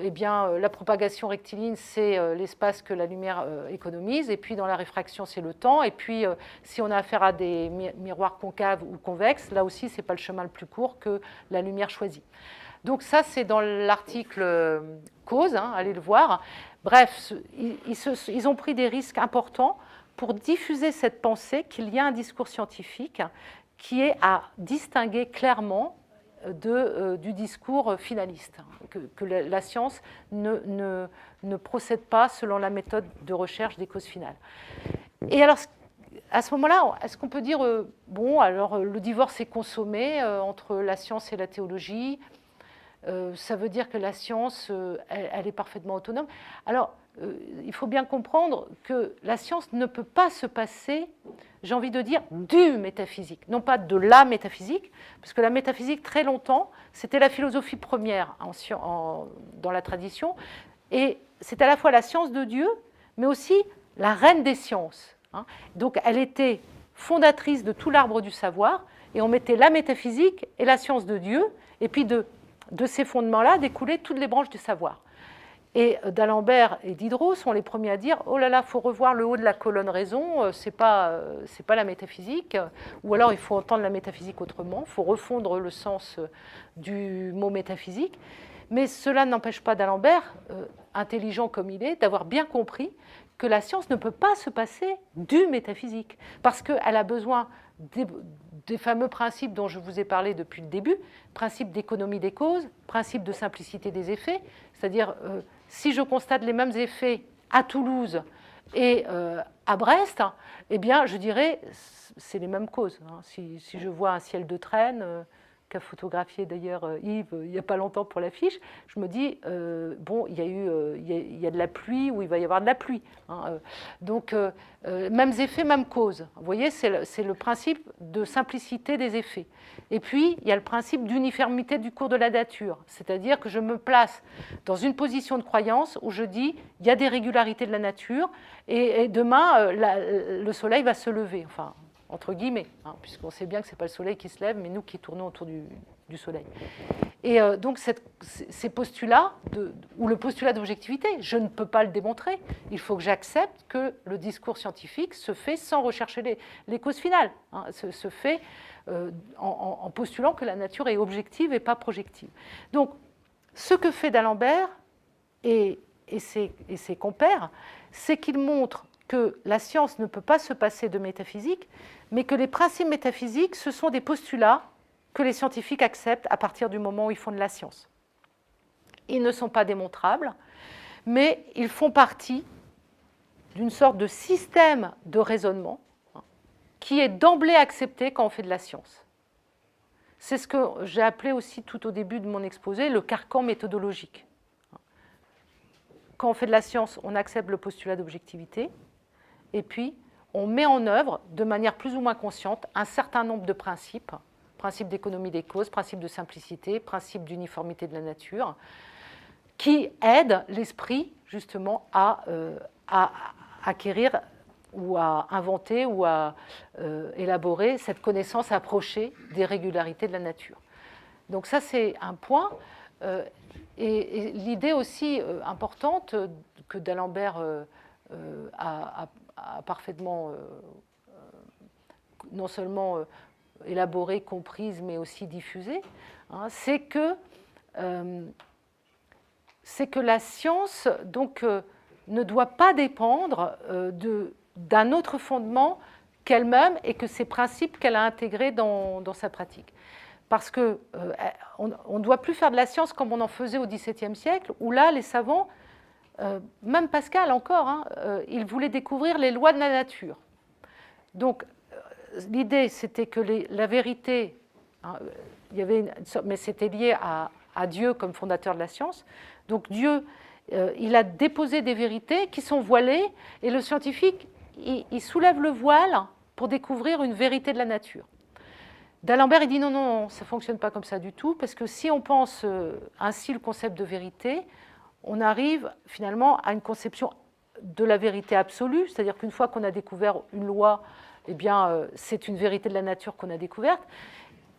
eh bien, la propagation rectiligne, c'est l'espace que la lumière économise, et puis dans la réfraction, c'est le temps, et puis si on a affaire à des miroirs concaves ou convexes, là aussi, ce n'est pas le chemin le plus court que la lumière choisit. Donc ça, c'est dans l'article cause, allez le voir. Bref, ils ont pris des risques importants pour diffuser cette pensée qu'il y a un discours scientifique qui est à distinguer clairement du discours finaliste, que la science ne procède pas selon la méthode de recherche des causes finales. Et alors, à ce moment-là, est-ce qu'on peut dire, bon, alors le divorce est consommé entre la science et la théologie, ça veut dire que la science, elle est parfaitement autonome. Alors, il faut bien comprendre que la science ne peut pas se passer, j'ai envie de dire, du métaphysique, non pas de la métaphysique, parce que la métaphysique, très longtemps, c'était la philosophie première dans la tradition, et c'est à la fois la science de Dieu, mais aussi la reine des sciences. Donc, elle était fondatrice de tout l'arbre du savoir, et on mettait la métaphysique et la science de Dieu, et puis de ces fondements-là découlaient toutes les branches du savoir. Et d'Alembert et Diderot sont les premiers à dire « Oh là là, il faut revoir le haut de la colonne raison, c'est pas la métaphysique, ou alors il faut entendre la métaphysique autrement, il faut refondre le sens du mot métaphysique. » Mais cela n'empêche pas d'Alembert, intelligent comme il est, d'avoir bien compris que la science ne peut pas se passer du métaphysique, parce qu'elle a besoin des fameux principes dont je vous ai parlé depuis le début, principe d'économie des causes, principe de simplicité des effets, c'est-à-dire si je constate les mêmes effets à Toulouse et à Brest, eh bien je dirais c'est les mêmes causes. Si je vois un ciel de traîne, qu'a photographié d'ailleurs Yves il n'y a pas longtemps pour l'affiche, je me dis, bon, il y a de la pluie ou il va y avoir de la pluie. Donc, mêmes effets, mêmes causes. Vous voyez, c'est le principe de simplicité des effets. Et puis, il y a le principe d'uniformité du cours de la nature, c'est-à-dire que je me place dans une position de croyance où je dis, il y a des régularités de la nature et demain, le soleil va se lever. Enfin, entre guillemets, puisqu'on sait bien que ce n'est pas le soleil qui se lève, mais nous qui tournons autour du soleil. Et donc ces postulats, ou le postulat d'objectivité, je ne peux pas le démontrer. Il faut que j'accepte que le discours scientifique se fait sans rechercher les causes finales, se fait en postulant que la nature est objective et pas projective. Donc, ce que fait d'Alembert et ses compères, c'est qu'il montre que la science ne peut pas se passer de métaphysique, mais que les principes métaphysiques, ce sont des postulats que les scientifiques acceptent à partir du moment où ils font de la science. Ils ne sont pas démontrables, mais ils font partie d'une sorte de système de raisonnement qui est d'emblée accepté quand on fait de la science. C'est ce que j'ai appelé aussi tout au début de mon exposé le carcan méthodologique. Quand on fait de la science, on accepte le postulat d'objectivité, et puis on met en œuvre, de manière plus ou moins consciente, un certain nombre de principes, principe d'économie des causes, principe de simplicité, principe d'uniformité de la nature, qui aident l'esprit, justement, à acquérir ou à inventer ou à élaborer cette connaissance approchée des régularités de la nature. Donc ça, c'est un point. Et l'idée aussi importante que d'Alembert a parfaitement non seulement élaborée, comprise, mais aussi diffusée, c'est que la science donc, ne doit pas dépendre d'un autre fondement qu'elle-même et que ces principes qu'elle a intégrés dans sa pratique. Parce qu'on ne doit plus faire de la science comme on en faisait au XVIIe siècle, où là, les savants, même Pascal encore, il voulait découvrir les lois de la nature. Donc, l'idée, c'était que la vérité, il y avait mais c'était lié à Dieu comme fondateur de la science. Donc, Dieu, il a déposé des vérités qui sont voilées, et le scientifique, il soulève le voile pour découvrir une vérité de la nature. D'Alembert, il dit non, non, ça ne fonctionne pas comme ça du tout, parce que si on pense ainsi le concept de vérité, on arrive finalement à une conception de la vérité absolue, c'est-à-dire qu'une fois qu'on a découvert une loi, eh bien, c'est une vérité de la nature qu'on a découverte.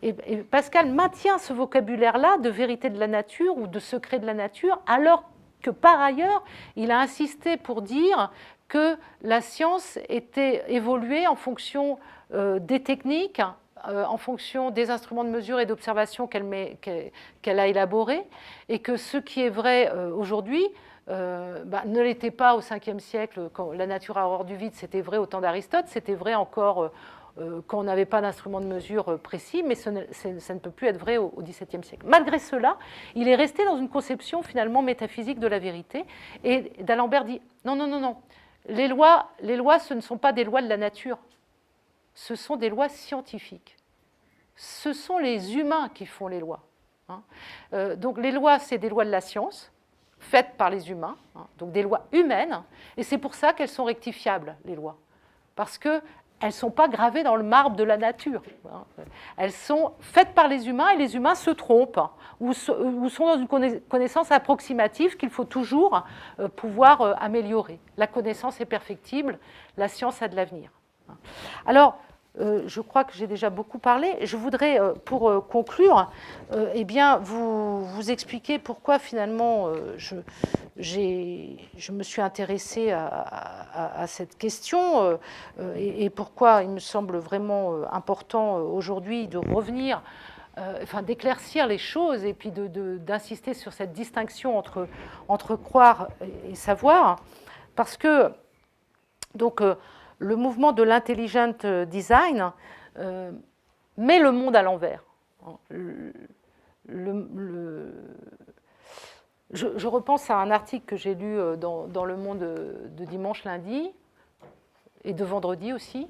Et Pascal maintient ce vocabulaire-là de vérité de la nature ou de secret de la nature, alors que par ailleurs, il a insisté pour dire que la science était évoluée en fonction des techniques, en fonction des instruments de mesure et d'observation qu'elle a élaborés, et que ce qui est vrai aujourd'hui ne l'était pas au 5e siècle, quand la nature a horreur du vide, c'était vrai au temps d'Aristote, c'était vrai encore quand on n'avait pas d'instruments de mesure précis, mais ça ne peut plus être vrai au XVIIe siècle. Malgré cela, il est resté dans une conception finalement métaphysique de la vérité, et d'Alembert dit non, non, non, non, les lois, ce ne sont pas des lois de la nature, ce sont des lois scientifiques. Ce sont les humains qui font les lois. Donc les lois, c'est des lois de la science, faites par les humains, donc des lois humaines, et c'est pour ça qu'elles sont rectifiables, les lois, parce qu'elles ne sont pas gravées dans le marbre de la nature. Elles sont faites par les humains, et les humains se trompent, ou sont dans une connaissance approximative qu'il faut toujours pouvoir améliorer. La connaissance est perfectible, la science a de l'avenir. Alors, je crois que j'ai déjà beaucoup parlé. Je voudrais, pour conclure, eh bien, vous expliquer pourquoi finalement je me suis intéressée à cette question et pourquoi il me semble vraiment important aujourd'hui de revenir, enfin d'éclaircir les choses et puis d'insister sur cette distinction entre croire et savoir, parce que donc le mouvement de l'intelligent design met le monde à l'envers. Je repense à un article que j'ai lu dans Le Monde de dimanche, lundi, et de vendredi aussi.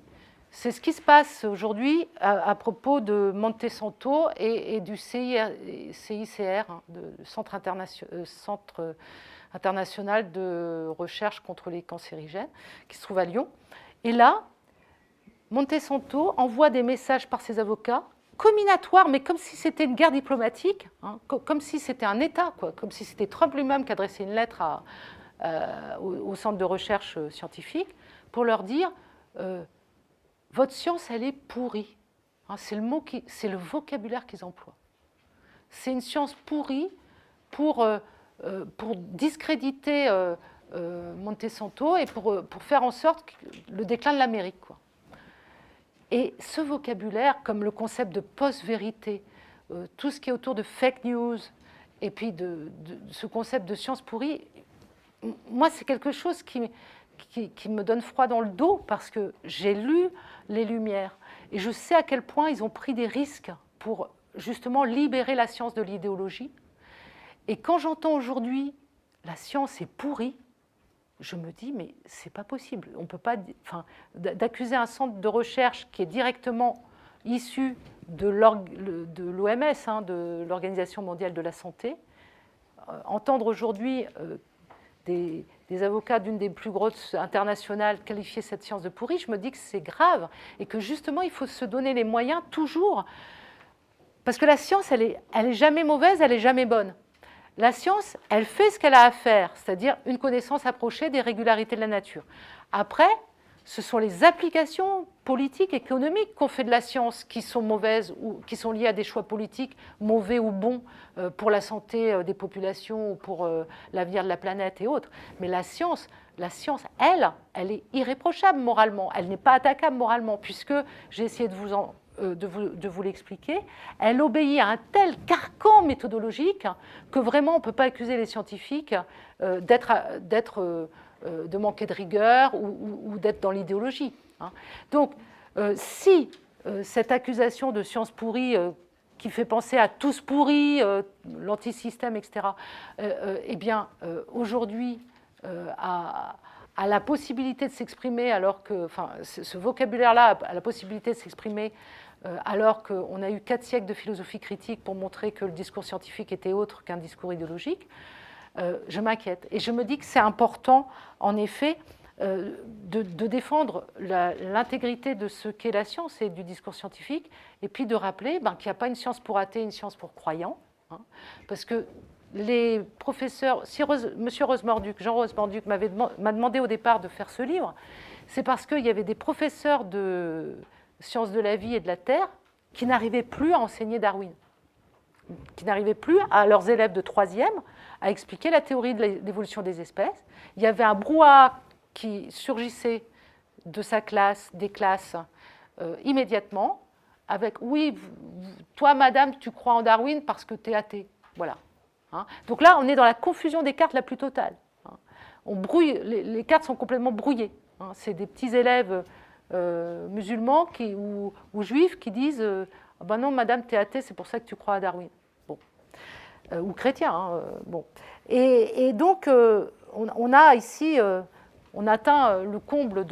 C'est ce qui se passe aujourd'hui à propos de Monsanto et du CICR, le Centre international de recherche contre les cancérigènes, qui se trouve à Lyon. Et là, Monsanto envoie des messages par ses avocats, comminatoires, mais comme si c'était une guerre diplomatique, hein, comme si c'était un État, quoi, comme si c'était Trump lui-même qui adressait une lettre au centre de recherche scientifique pour leur dire votre science, elle est pourrie. Hein, c'est le vocabulaire qu'ils emploient. C'est une science pourrie pour discréditer Monsanto et pour faire en sorte le déclin de l'Amérique, quoi. Et ce vocabulaire, comme le concept de post-vérité, tout ce qui est autour de fake news, et puis de ce concept de science pourrie, moi, c'est quelque chose qui me donne froid dans le dos, parce que j'ai lu les Lumières, et je sais à quel point ils ont pris des risques pour justement libérer la science de l'idéologie. Et quand j'entends aujourd'hui la science est pourrie, je me dis, mais c'est pas possible. On peut pas, enfin, d'accuser un centre de recherche qui est directement issu de l'OMS, hein, de l'Organisation mondiale de la santé, entendre aujourd'hui des avocats d'une des plus grosses internationales qualifier cette science de pourrie, je me dis que c'est grave et que justement il faut se donner les moyens toujours, parce que la science, elle est jamais mauvaise, elle est jamais bonne. La science, elle fait ce qu'elle a à faire, c'est-à-dire une connaissance approchée des régularités de la nature. Après, ce sont les applications politiques, économiques qu'on fait de la science qui sont mauvaises ou qui sont liées à des choix politiques mauvais ou bons pour la santé des populations ou pour l'avenir de la planète et autres. Mais la science, elle est irréprochable moralement. Elle n'est pas attaquable moralement, puisque j'ai essayé de vous l'expliquer, elle obéit à un tel carcan méthodologique que vraiment on ne peut pas accuser les scientifiques de manquer de rigueur ou d'être dans l'idéologie. Hein. Donc, si cette accusation de science pourrie qui fait penser à tous pourris, l'antisystème, etc., eh bien, aujourd'hui, a la possibilité de s'exprimer alors que, enfin, ce vocabulaire-là a la possibilité de s'exprimer alors qu'on a eu 4 siècles de philosophie critique pour montrer que le discours scientifique était autre qu'un discours idéologique, je m'inquiète. Et je me dis que c'est important, en effet, de défendre l'intégrité de ce qu'est la science et du discours scientifique, et puis de rappeler qu'il n'y a pas une science pour athées, une science pour croyants, hein, parce que les professeurs, si M. Jean Rosemorduc m'a demandé au départ de faire ce livre, c'est parce qu'il y avait des professeurs de sciences de la vie et de la Terre qui n'arrivaient plus à enseigner Darwin, qui n'arrivaient plus à leurs élèves de 3e à expliquer la théorie de l'évolution des espèces. Il y avait un brouhaha qui surgissait de sa classe, des classes, immédiatement, avec « oui, toi, madame, tu crois en Darwin parce que tu es athée ». Voilà. Hein. Donc là, on est dans la confusion des cartes la plus totale. Hein. On brouille, les cartes sont complètement brouillées. Hein. C'est des petits élèves musulmans ou juifs qui disent ben non, madame, tu es athée, c'est pour ça que tu crois à Darwin. Bon. Ou chrétien. Hein. Bon. Et donc, on a ici, on atteint le comble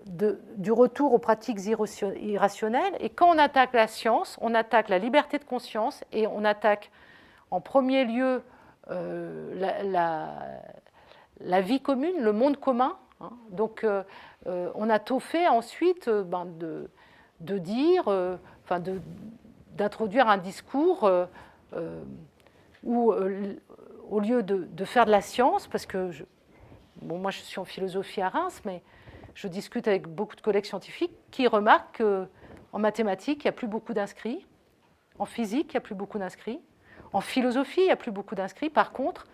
du retour aux pratiques irrationnelles. Et quand on attaque la science, on attaque la liberté de conscience et on attaque en premier lieu la vie commune, le monde commun. Hein. Donc, on a tout fait ensuite de dire, d'introduire un discours où, au lieu de faire de la science, parce que moi je suis en philosophie à Reims, mais je discute avec beaucoup de collègues scientifiques qui remarquent qu'en mathématiques, il n'y a plus beaucoup d'inscrits, en physique, il n'y a plus beaucoup d'inscrits, en philosophie, il n'y a plus beaucoup d'inscrits. Par contre,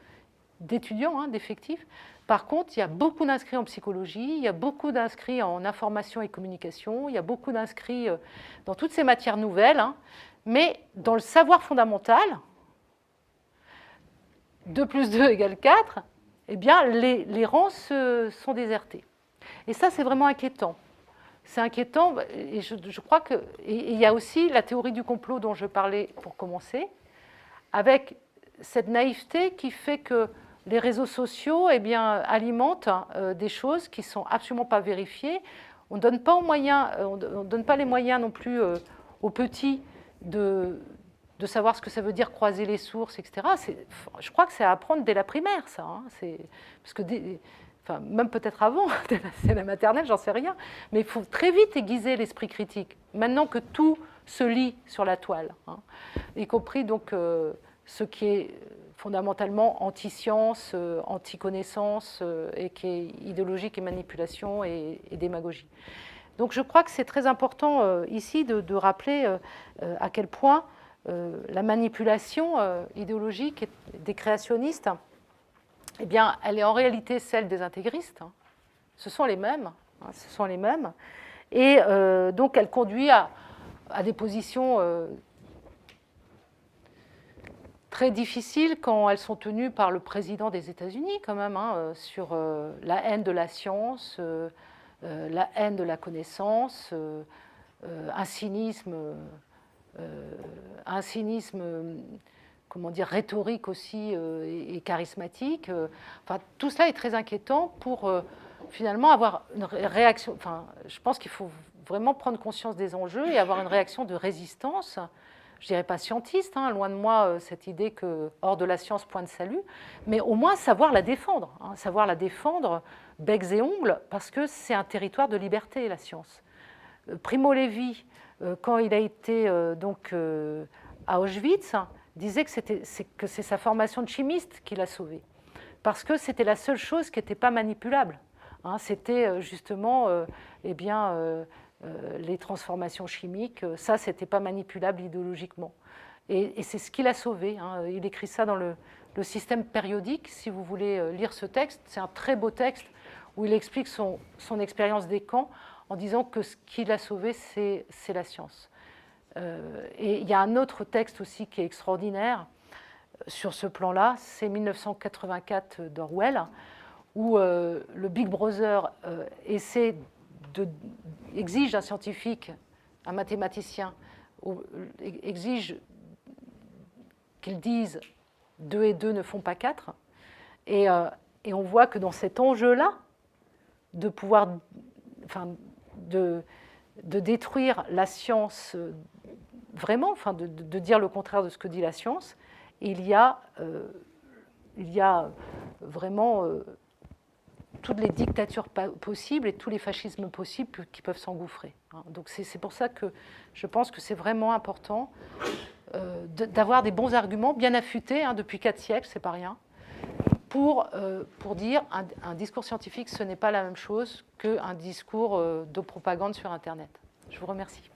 d'étudiants, d'effectifs. Par contre, il y a beaucoup d'inscrits en psychologie, il y a beaucoup d'inscrits en information et communication, il y a beaucoup d'inscrits dans toutes ces matières nouvelles, mais dans le savoir fondamental, 2 plus 2 égale 4, eh bien, les rangs sont désertés. Et ça, c'est vraiment inquiétant. C'est inquiétant, et je crois que... Et il y a aussi la théorie du complot dont je parlais pour commencer, avec cette naïveté qui fait que les réseaux sociaux alimentent des choses qui ne sont absolument pas vérifiées. On ne donne pas les moyens non plus aux petits de savoir ce que ça veut dire croiser les sources, etc. Je crois que c'est à apprendre dès la primaire, ça. Parce que même peut-être avant, c'est la maternelle, j'en sais rien. Mais il faut très vite aiguiser l'esprit critique. Maintenant que tout se lit sur la toile, y compris donc ce qui est fondamentalement anti-science, anti-connaissance, et qui est idéologique et manipulation et démagogie. Donc je crois que c'est très important ici de rappeler à quel point la manipulation idéologique des créationnistes, eh bien, elle est en réalité celle des intégristes. Ce sont les mêmes. Et donc elle conduit à des positions très difficiles quand elles sont tenues par le président des États-Unis, quand même, sur la haine de la science, la haine de la connaissance, un cynisme comment dire, rhétorique aussi et charismatique. Enfin, tout cela est très inquiétant pour finalement avoir une réaction. Enfin, je pense qu'il faut vraiment prendre conscience des enjeux et avoir une réaction de résistance. Je dirais pas scientiste, loin de moi cette idée que hors de la science, point de salut, mais au moins savoir la défendre, savoir la défendre becs et ongles, parce que c'est un territoire de liberté, la science. Primo Levi, quand il a été à Auschwitz, disait que c'est sa formation de chimiste qui l'a sauvé, parce que c'était la seule chose qui n'était pas manipulable. C'était justement les transformations chimiques, ça, c'était pas manipulable idéologiquement. Et c'est ce qui l'a sauvé. Il écrit ça dans le système périodique, si vous voulez lire ce texte. C'est un très beau texte où il explique son expérience des camps en disant que ce qui l'a sauvé, c'est la science. Et il y a un autre texte aussi qui est extraordinaire sur ce plan-là, c'est 1984 d'Orwell, où le Big Brother exige d'un scientifique, un mathématicien, exige qu'il dise 2 et 2 ne font pas 4. Et on voit que dans cet enjeu-là, de pouvoir, de détruire la science vraiment, de dire le contraire de ce que dit la science, il y a vraiment toutes les dictatures possibles et tous les fascismes possibles qui peuvent s'engouffrer. Donc c'est pour ça que je pense que c'est vraiment important d'avoir des bons arguments bien affûtés, depuis 4 siècles, c'est pas rien, pour dire un discours scientifique, ce n'est pas la même chose qu'un discours de propagande sur Internet. Je vous remercie.